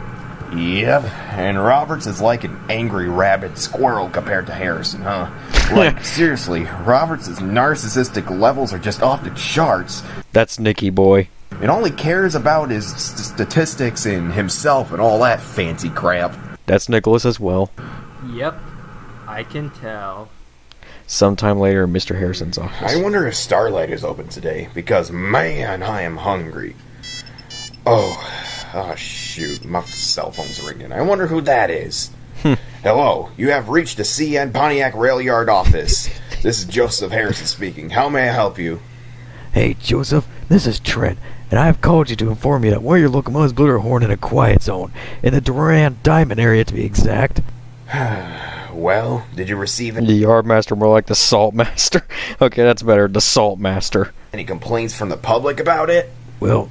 Yep, and Roberts is like an angry rabid squirrel compared to Harrison, huh? Like, seriously, Roberts' narcissistic levels are just off the charts. That's Nicky boy. And all he cares about is statistics and himself and all that fancy crap. That's Nicholas as well. Yep, I can tell. Sometime later in Mr. Harrison's office. I wonder if Starlight is open today, because, man, I am hungry. Oh, shoot, my cell phone's ringing. I wonder who that is. Hello, you have reached the CN Pontiac Rail Yard office. This is Joseph Harrison speaking. How may I help you? Hey, Joseph, this is Trent, and I have called you to inform you that one of your locomotives blew their horn in a quiet zone, in the Durand Diamond area to be exact. Well, did you receive The Yardmaster, more like the Salt Master. Okay, that's better. The Salt Master. any complaints from the public about it? Well,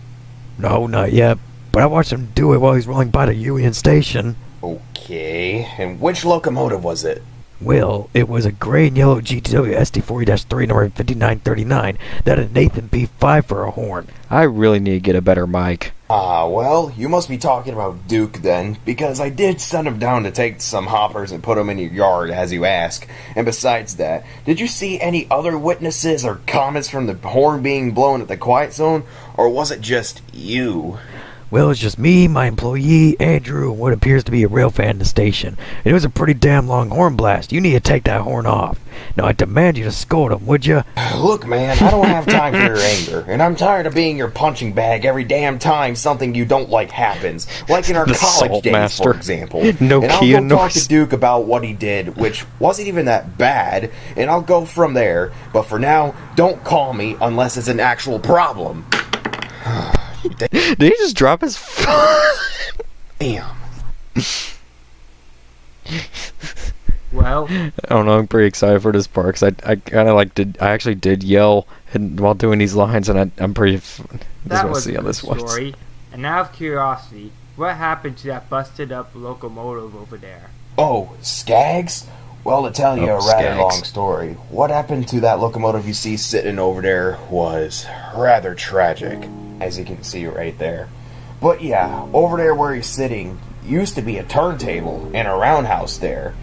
no, not yet, but I watched him do it while he's rolling by the Union Station. Okay, and which locomotive was it? Well, it was a gray and yellow GTW SD40-3 number 5939 that had Nathan P5 for a horn. I really need to get a better mic. Well, you must be talking about Duke then, because I did send him down to take some hoppers and put them in your yard, as you ask. And besides that, did you see any other witnesses or comments from the horn being blown at the quiet zone, or was it just you? Well, it's just me, my employee, Andrew, and what appears to be a rail fan in the station. And it was a pretty damn long horn blast. You need to take that horn off. Now, I demand you to scold him, would you? Look, man, I don't have time for your anger, and I'm tired of being your punching bag every damn time something you don't like happens. Like in our The college Salt days, Master. for example. No and I'll key go and talk noise. to Duke about what he did, which wasn't even that bad, and I'll go from there. But for now, don't call me unless it's an actual problem. Did he just drop his Damn. Well, I don't know, I'm pretty excited for this part, because I kind of I actually did yell while doing these lines, and I'm pretty... Just that want to was see a how good this was. story. And out of curiosity, what happened to that busted up locomotive over there? Oh, Skaggs? Well, to tell you Oh, a rather Skaggs. long story, what happened to that locomotive you see sitting over there was rather tragic, as you can see right there. But yeah, over there where he's sitting used to be a turntable and a roundhouse there.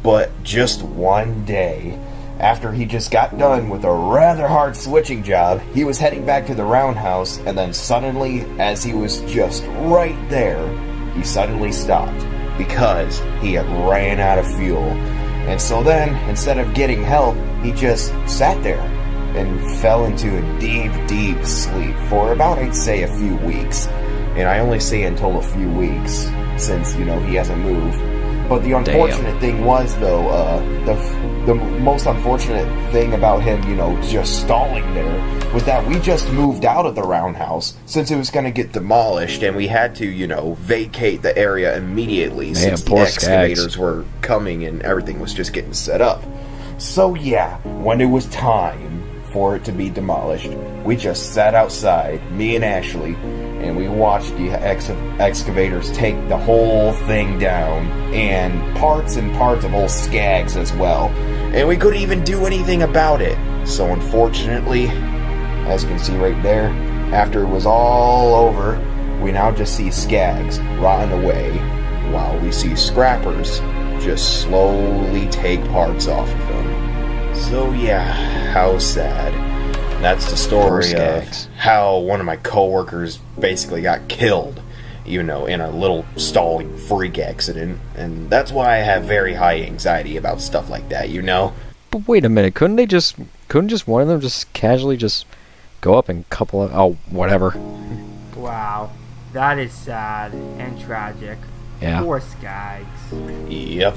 But just one day, after he just got done with a rather hard switching job, he was heading back to the roundhouse, and then suddenly, as he was just right there, he suddenly stopped because he had ran out of fuel. And so then, instead of getting help, he just sat there and fell into a deep, deep sleep for about, I'd say, a few weeks. And I only say until a few weeks, since, you know, he hasn't moved. But the unfortunate thing was, though, the most unfortunate thing about him, you know, just stalling there, was that we just moved out of the roundhouse, since it was going to get demolished, and we had to, you know, vacate the area immediately, since the poor excavators were coming and everything was just getting set up. So yeah, when it was time for it to be demolished, we just sat outside, me and Ashley, and we watched the excavators take the whole thing down, and parts of old Skaggs as well. And we couldn't even do anything about it. So unfortunately, as you can see right there, after it was all over, we now just see Skaggs rotting away, while we see scrappers just slowly take parts off of them. So yeah, how sad. That's the story of how one of my coworkers basically got killed, you know, in a little stalling freak accident. And that's why I have very high anxiety about stuff like that, you know? But wait a minute, couldn't they just couldn't just one of them just casually just go up and couple of, oh, whatever. Wow, that is sad and tragic. Yeah. Poor Skaggs. Yep.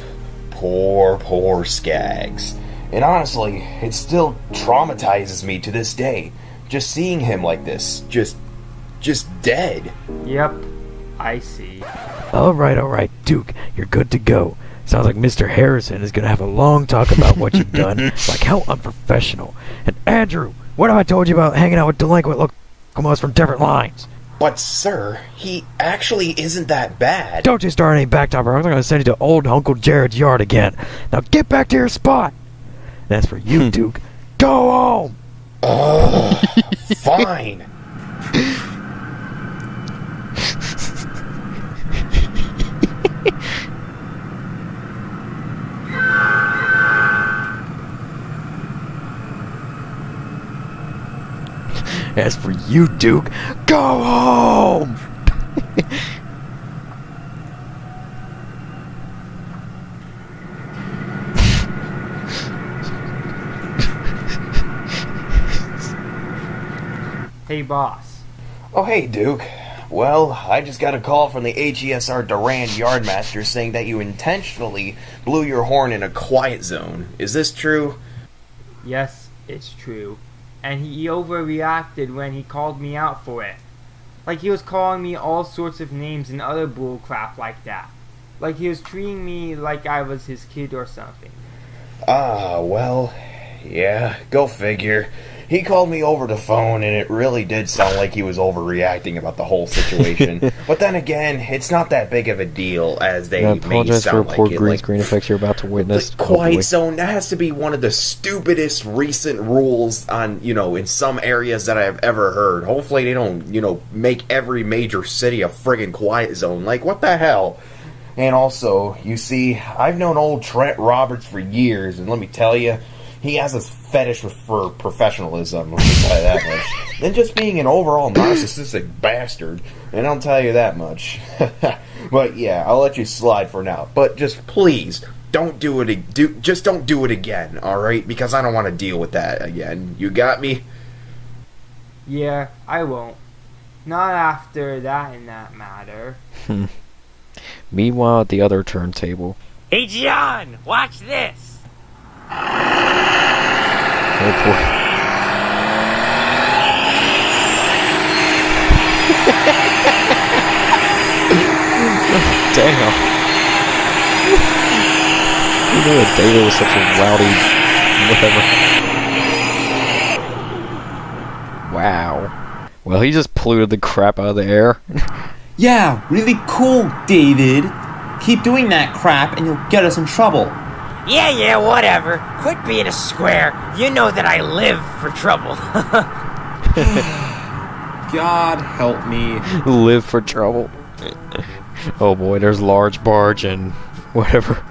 Poor Skaggs. And honestly, it still traumatizes me to this day. Just seeing him like this. Just dead. Yep, I see. Alright, Duke, you're good to go. Sounds like Mr. Harrison is gonna have a long talk about what you've done. Like, how unprofessional. And Andrew, what have I told you about hanging out with delinquent locomotives from different lines? But sir, he actually isn't that bad. Don't you start any backtop or I'm gonna send you to old Uncle Jared's yard again. Now get back to your spot. And as for you, Duke, go home! Fine. As for you, Duke, go home! Hey, boss. Oh, hey, Duke. Well, I just got a call from the HESR Durand Yardmaster saying that you intentionally blew your horn in a quiet zone. Is this true? Yes, it's true. And he overreacted when he called me out for it. Like he was calling me all sorts of names and other bullcrap like that. Like he was treating me like I was his kid or something. Ah, well, yeah, go figure. He called me over the phone, and it really did sound like he was overreacting about the whole situation. But then again, it's not that big of a deal as they I may apologize for sound the poor like it. green Like, screen effects you're about to witness. the quiet zone, that has to be one of the stupidest recent rules on, in some areas that I have ever heard. Hopefully they don't, make every major city a friggin' quiet zone. Like, what the hell? And also, you see, I've known old Trent Roberts for years, and let me tell you, he has a fetish for professionalism, let me tell you that much. And just being an overall narcissistic bastard, and I'll tell you that much. But yeah, I'll let you slide for now. But just please, don't do it. Just don't do it again, alright? Because I don't want to deal with that again. You got me? Yeah, I won't. Not after that in that matter. Meanwhile, at the other turntable. Hey, John, watch this. Oh boy. Damn. Who knew that David was such a rowdy whatever. Wow. Well, he just polluted the crap out of the air. Yeah, really cool, David. Keep doing that crap and you'll get us in trouble. Yeah, whatever. Quit being a square. You know that I live for trouble. God help me. Live for trouble. Oh boy, there's large barge and whatever.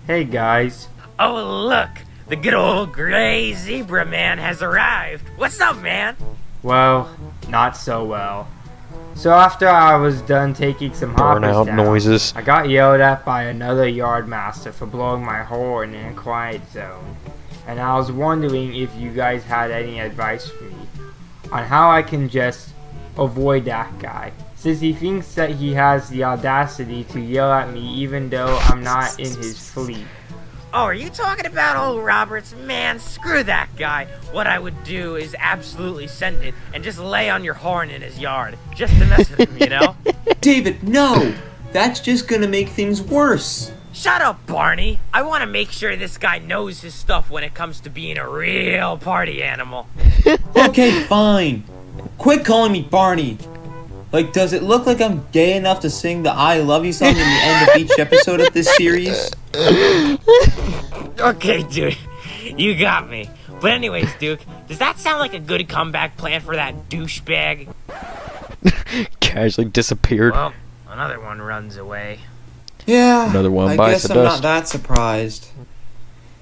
Hey guys. Oh, look. The good old gray zebra man has arrived. What's up, man? Well, not so well. So after I was done taking some hoppers Burnout down, noises. I got yelled at by another yard master for blowing my horn in a quiet zone. And I was wondering if you guys had any advice for me on how I can just avoid that guy, since he thinks that he has the audacity to yell at me even though I'm not in his fleet. Oh, are you talking about old Roberts? Man, screw that guy. What I would do is absolutely send it and just lay on your horn in his yard. Just to mess with him, you know? David, no! That's just gonna make things worse. Shut up, Barney. I want to make sure this guy knows his stuff when it comes to being a real party animal. Okay, fine. Quit calling me Barney. Like, does it look like I'm gay enough to sing the I Love You song in the end of each episode of this series? Okay, dude. You got me. But anyways, Duke, does that sound like a good comeback plan for that douchebag? Casually disappeared. Well, another one runs away. Yeah, Another one I bites guess the I'm dust. not that surprised.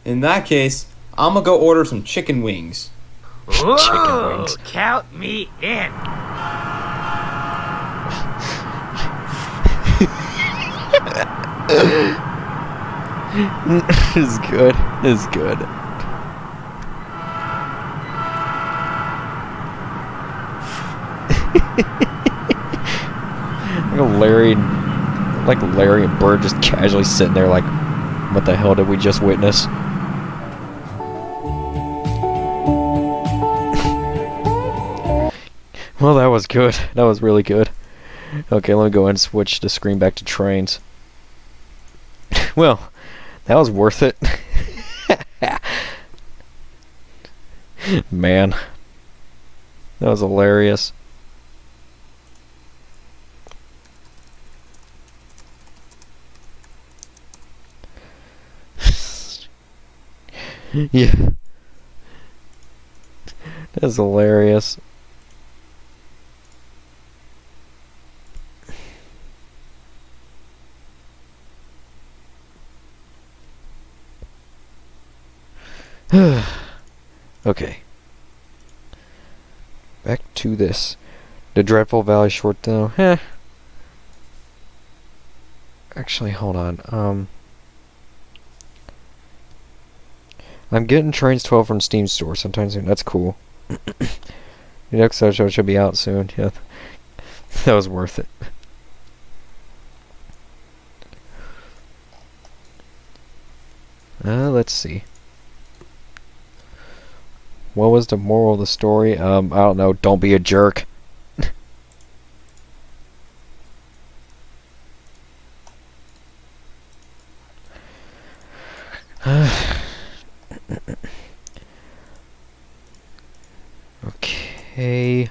In that case, I'm gonna go order some chicken wings. Ooh, Chicken wings. count me in. It's good. It's good. Like Larry and Bert just casually sitting there like, what the hell did we just witness? Well, that was good. That was really good. Okay, let me go ahead and switch the screen back to Trainz. Well, that was worth it. Man. That was hilarious. Yeah. That's hilarious. Okay. Back to this. The Dreadful Valley short though. Actually, hold on. I'm getting Trainz 12 from Steam Store sometime soon. That's cool. The next episode should be out soon. Yeah. That was worth it. Let's see. What was the moral of the story? I don't know. Don't be a jerk. Okay.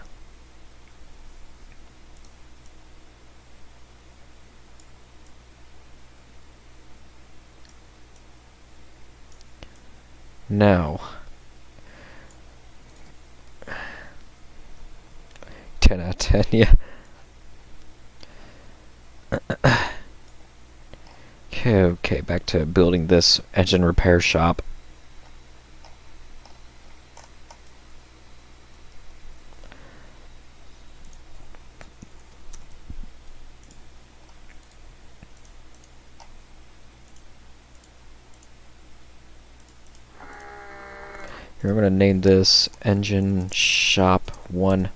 Now. 10 out of 10, yeah. Okay, back to building this engine repair shop. Here, I'm going to name this Engine Shop 1.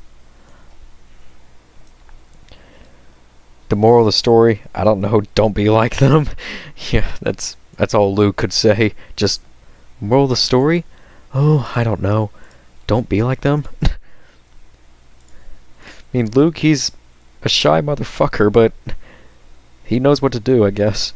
The moral of the story, I don't know, don't be like them. Yeah, that's all Luke could say. Just, moral of the story? Oh, I don't know. Don't be like them. I mean, Luke, he's a shy motherfucker, but he knows what to do, I guess.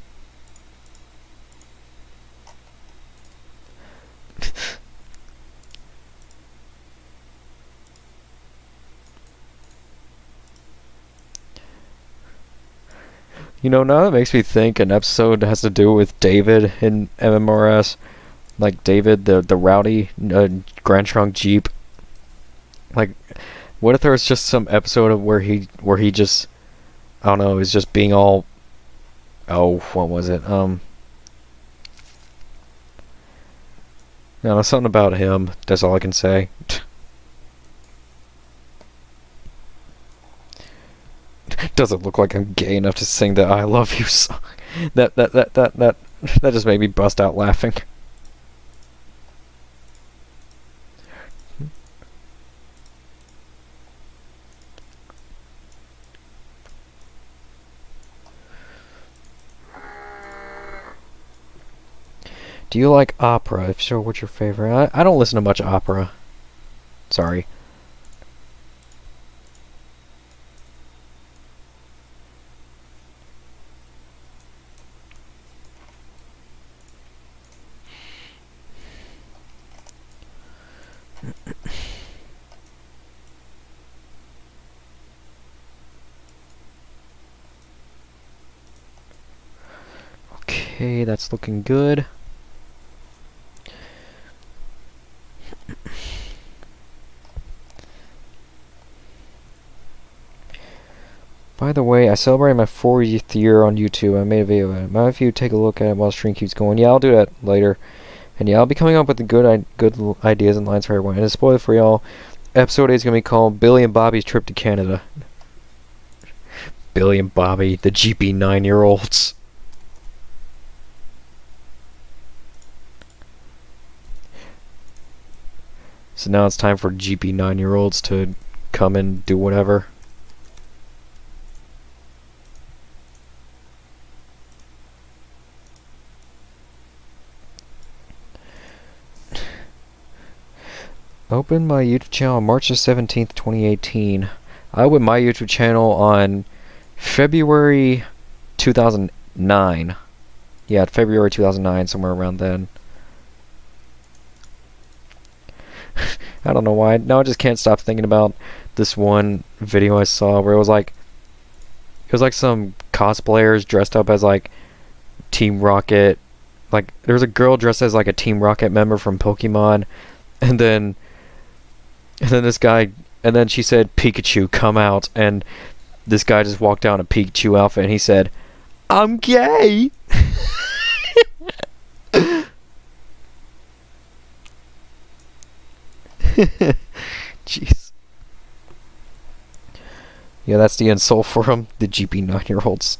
You know, now that makes me think an episode has to do with David in MMRS. Like David, the rowdy Grand Trunk Jeep. Like, what if there was just some episode of where he just, I don't know, is just being all, oh, what was it? I don't know, something about him. That's all I can say. Doesn't look like I'm gay enough to sing the "I Love You" song. That just made me bust out laughing. Do you like opera? If so, what's your favorite? I don't listen to much opera. Sorry. Okay, that's looking good. By the way, I celebrated my 40th year on YouTube. I made a video about it. Mind if you take a look at it while the stream keeps going? Yeah, I'll do that later. And yeah, I'll be coming up with the good ideas and lines for everyone. And a spoiler for y'all, episode 8 is going to be called Billy and Bobby's Trip to Canada. Billy and Bobby, the GP 9-year-olds. So now it's time for GP 9-year-olds to come and do whatever. Opened my YouTube channel on March the 17th, 2018. I opened my YouTube channel on February 2009. Yeah, February 2009, somewhere around then. I don't know why. Now I just can't stop thinking about this one video I saw where it was like some cosplayers dressed up as like Team Rocket. Like there was a girl dressed as like a Team Rocket member from Pokemon, and then this guy, and then she said, "Pikachu, come out," and this guy just walked out in a Pikachu outfit and he said, "I'm gay." Jeez. Yeah, that's the insult for them, the GP 9-year-olds.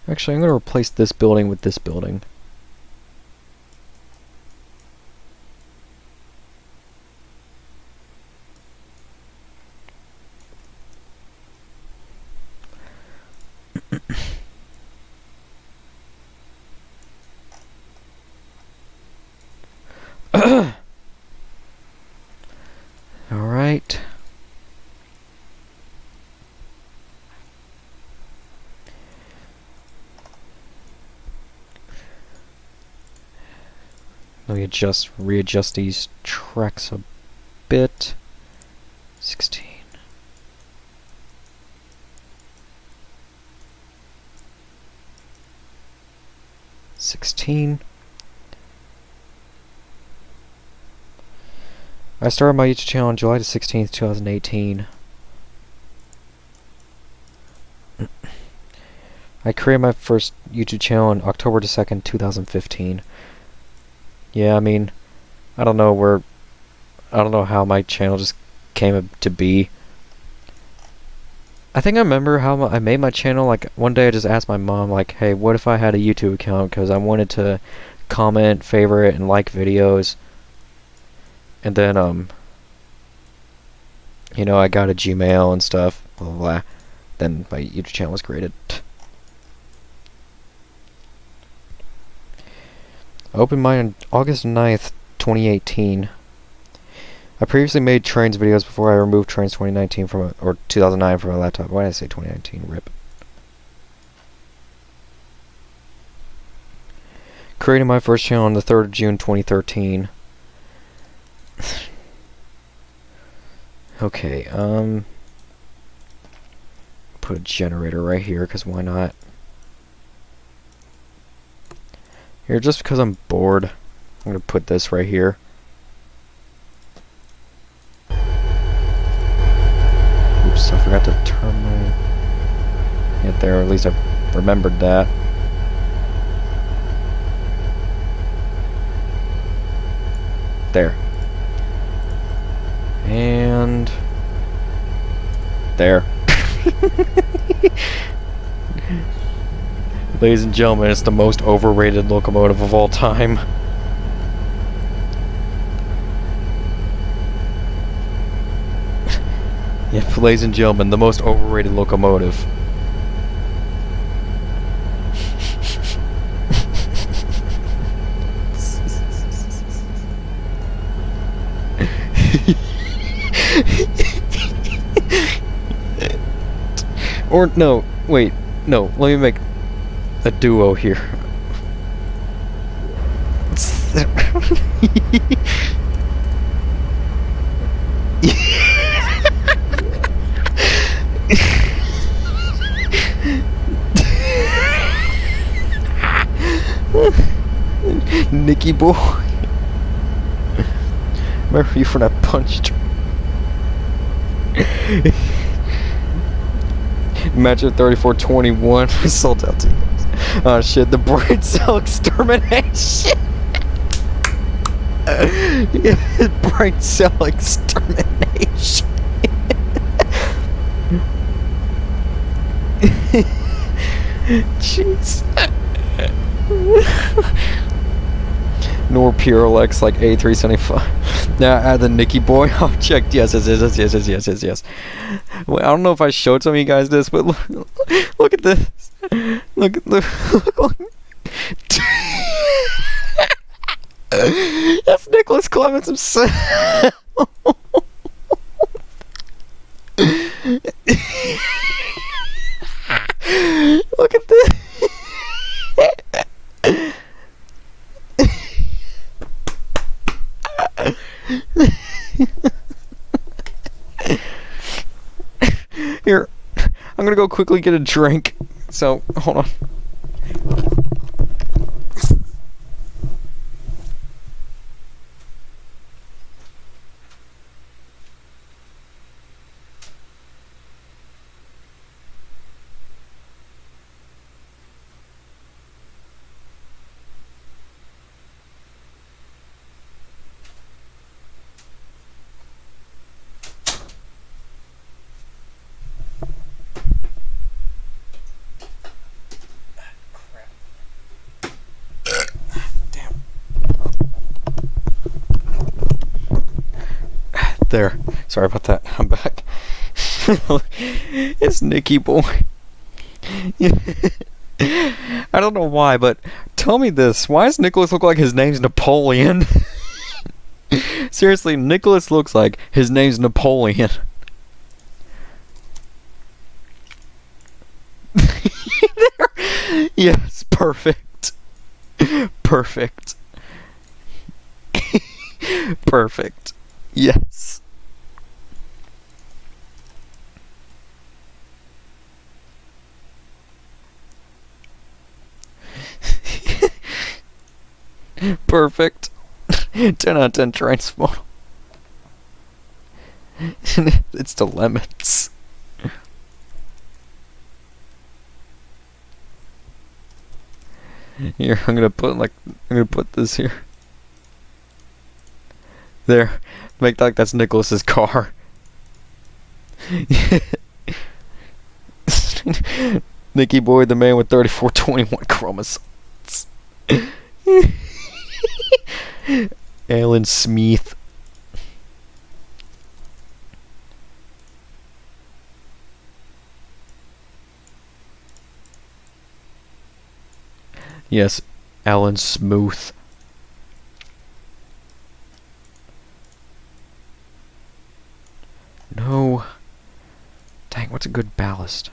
Actually, I'm going to replace this building with this building. All right. Let me readjust these tracks a bit. 16. 16. I started my YouTube channel on July 16th, 2018. I created my first YouTube channel on October 2nd, 2015. Yeah, I mean, I don't know how my channel just came to be. I think I remember how I made my channel. Like, one day I just asked my mom, like, hey, what if I had a YouTube account? Because I wanted to comment, favorite, and like videos. And then, you know, I got a Gmail and stuff, blah, blah, blah. Then my YouTube channel was created. I opened mine on August 9th, 2018. I previously made Trainz videos before I removed Trainz 2019 or 2009 from my laptop. Why did I say 2019? RIP. Created my first channel on the 3rd of June, 2013. Okay, put a generator right here, because why not? Here, just because I'm bored, I'm going to put this right here. Oops, I forgot to turn my... Get there, at least I remembered that. There. And... there. Ladies and gentlemen, it's the most overrated locomotive of all time. Yep, ladies and gentlemen, the most overrated locomotive. Or, no, wait, no, let me make a duo here. Nicky boy. Remember you for that punch. Matchup 34-21 sold out to you. Oh shit, the brain cell extermination. Brain cell extermination. Jeez. Nor Purex like A375. Now add the Nicky Boy object. Yes. Well, I don't know if I showed some of you guys this, but look at this. Look. That's Nicholas Clemens himself. Look at this. Here, I'm gonna go quickly get a drink. So, hold on. There. Sorry about that. I'm back. It's Nicky Boy. I don't know why, but tell me this. Why does Nicholas look like his name's Napoleon? Seriously, Nicholas looks like his name's Napoleon. Yes, perfect. Perfect. Perfect. Yes. Perfect. 10 out of 10 Trainz model. It's the lemons. Here, I'm gonna put this here. There. Make like that's Nicholas's car. Nicky Boy, the man with 3421 chromosomes. Alan Smith. Yes, Alan Smooth. No. Dang, what's a good ballast?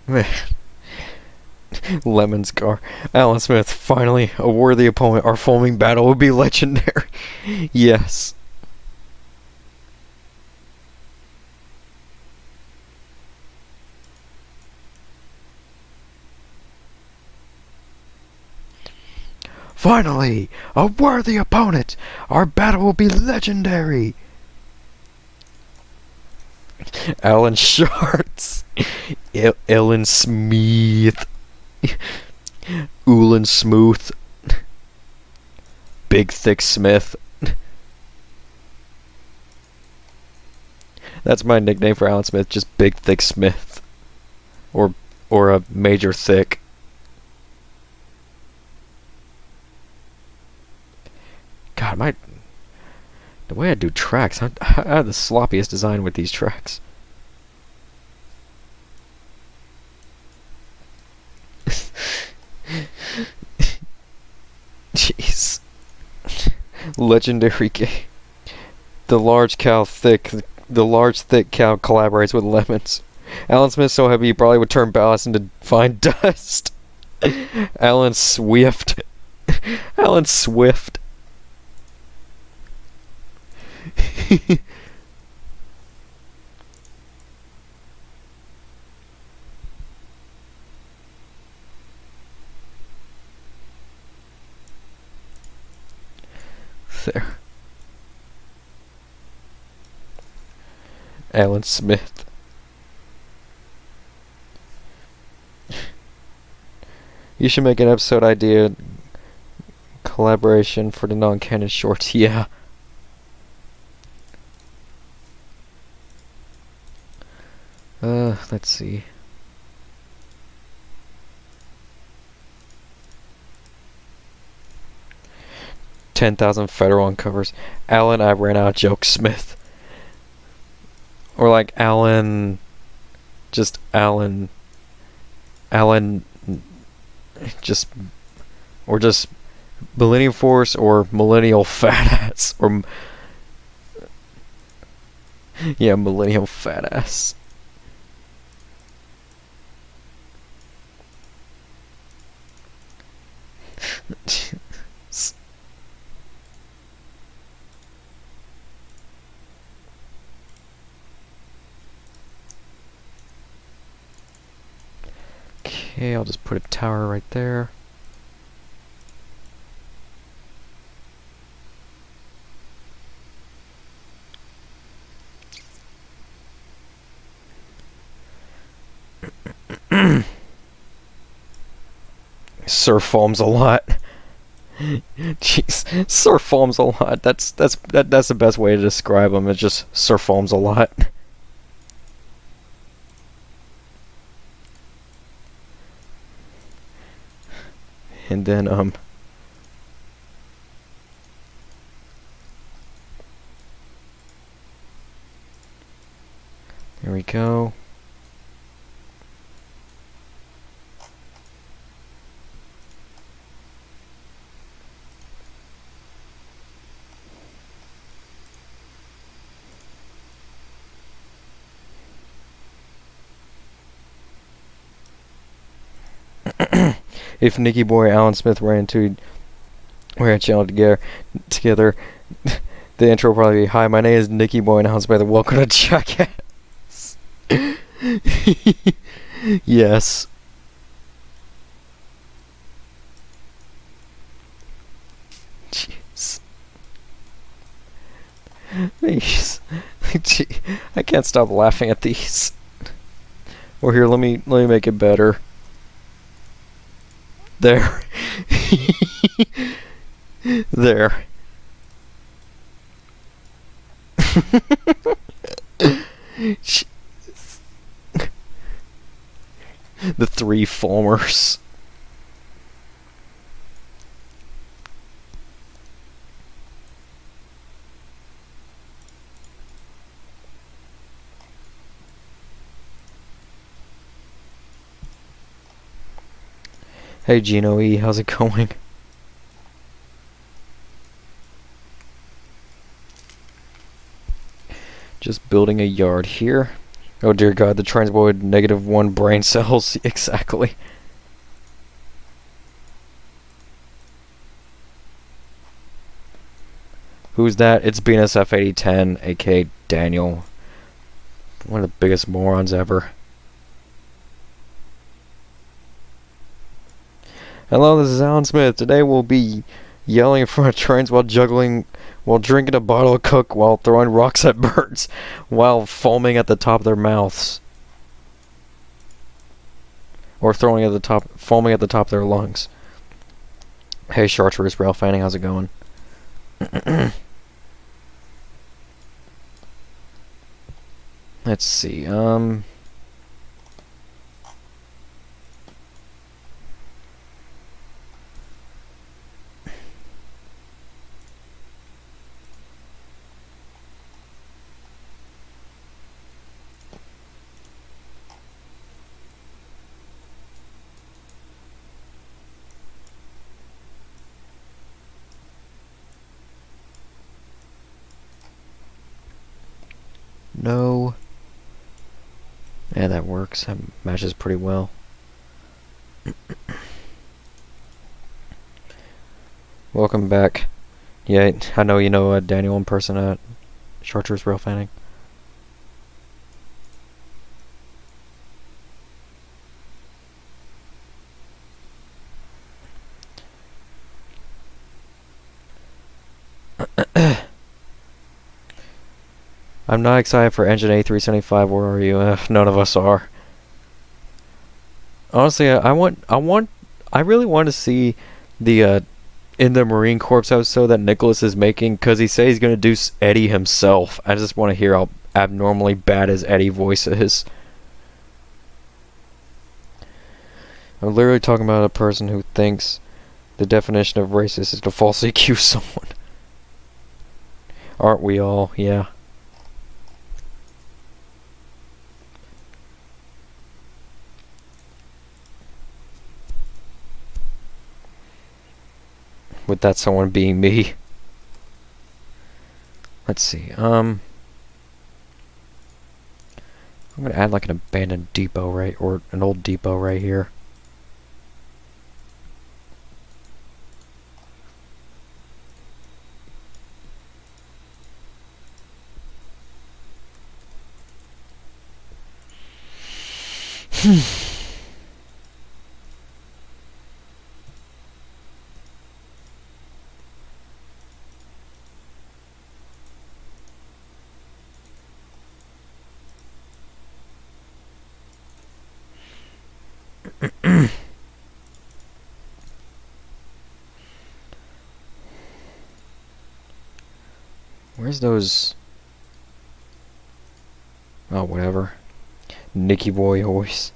Man. Lemon's car. Alan Smith, finally a worthy opponent. Our foaming battle will be legendary. Yes. Finally, a worthy opponent. Our battle will be legendary. Alan Sharts. Ellen Smith. Ulan Smooth. Big Thick Smith. That's my nickname for Alan Smith, just Big Thick Smith. Or a Major Thick. God, the way I do tracks, I have the sloppiest design with these tracks. Jeez. Legendary game. The large thick cow collaborates with lemons. Alan Smith's so heavy he probably would turn ballast into fine dust. Alan Swift. Alan Swift. There. Alan Smith. You should make an episode idea collaboration for the non-canon shorts. Yeah. Let's see. 10,000 federal uncovers. Alan, I ran out of jokes, Smith. Or like Alan, just Alan, just, or just Millennium Force or Millennial Fat Ass, or yeah, Millennial Fat Ass. Okay, I'll just put a tower right there. Sir foams a lot. Jeez, Sir foams a lot. That's the best way to describe him. It's just Sir foams a lot. And then there we go. If Nicky Boy and Alan Smith ran a channel together, the intro will probably be, "Hi, my name is Nicky Boy and Alan Smith, and welcome to Jackass." Yes. Jeez. These. Gee, I can't stop laughing at these. Or here, let me make it better. There. There. The three foamers. Hey Gino E, how's it going? Just building a yard here. Oh dear God, the Trainz boy with -1 brain cells. Exactly. Who's that? It's BNSF8010, aka Daniel. One of the biggest morons ever. Hello, this is Alan Smith. Today we'll be yelling in front of trains while drinking a bottle of Coke, while throwing rocks at birds, while foaming at the top of their mouths. Or foaming at the top of their lungs. Hey, Chartreuse Rail Fanning, how's it going? Let's see, no. Yeah, that works. That matches pretty well. Welcome back. Yeah, I know you know Daniel in person at Chartreuse Rail Fanning. I'm not excited for Engine A375. Where are you? None of us are. Honestly, I really want to see the in the Marine Corps episode that Nicholas is making, because he says he's gonna do Eddie himself. I just want to hear how abnormally bad his Eddie voice is. I'm literally talking about a person who thinks The definition of racist is to falsely accuse someone. Aren't we all? Yeah. With that someone being me. Let's see. I'm gonna add like an abandoned depot, right, or an old depot right here. Where's those? Oh, whatever. Nicky Boy voice.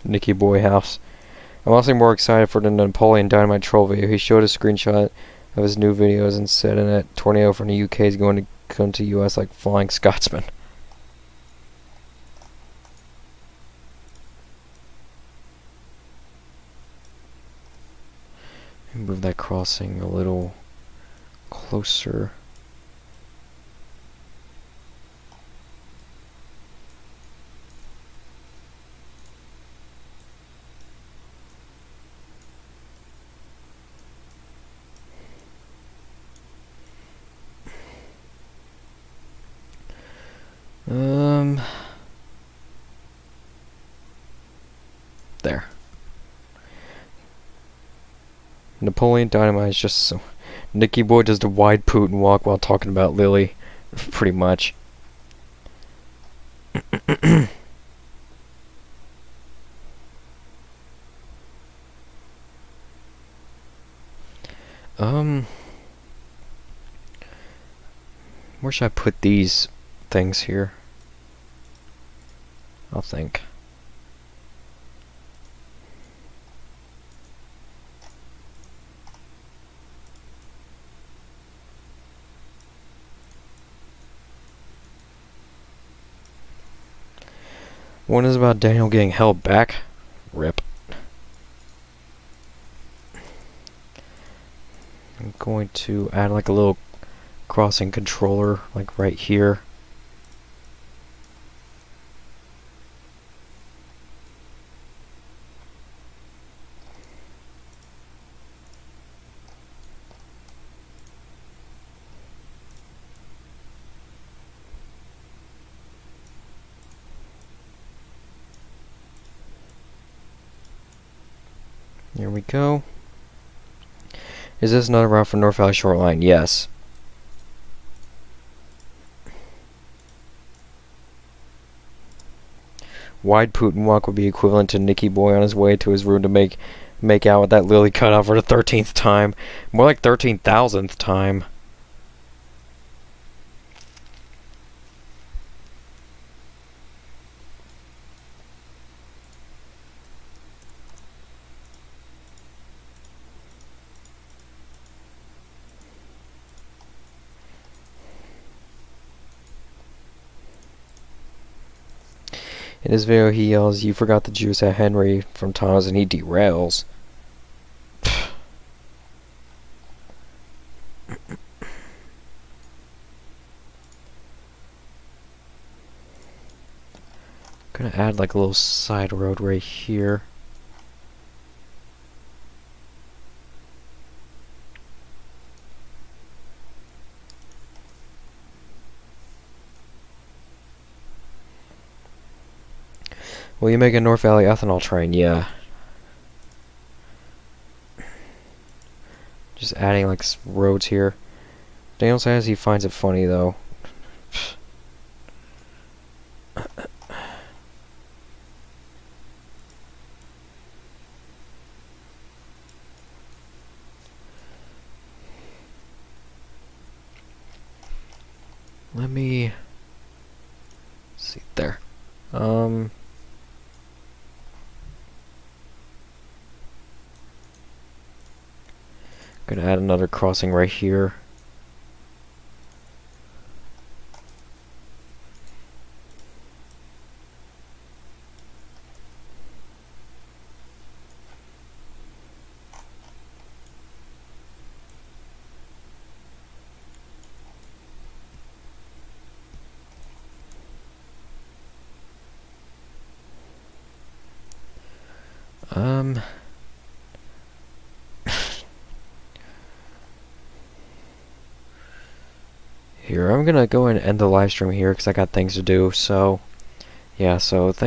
Nicky Boy house. I'm honestly more excited for the Napoleon Dynamite troll video. He showed a screenshot of his new videos and said in it, tornado from the UK is going to come to US like Flying Scotsman. Move that crossing a little closer. There. Napoleon Dynamite is just so... Nicky Boy does the wide Putin walk while talking about Lily. Pretty much. Where should I put these things here? I'll think. One is about Daniel getting held back. Rip. I'm going to add like a little crossing controller, like right here. Here we go. Is this another route for North Valley Shoreline? Yes. Wide Putin walk would be equivalent to Nicky Boy on his way to his room to make out with that Lily cutout for the 13th time. More like 13,000th time. In his video, he yells, "You forgot the juice at Henry" from Thomas, and he derails. Gonna add like a little side road right here. Will you make a North Valley ethanol train? Yeah. Just adding like roads here. Daniel says he finds it funny though. Let me see there. Gonna add another crossing right here. Here, I'm gonna go and end the live stream here because I got things to do. So, yeah, so thank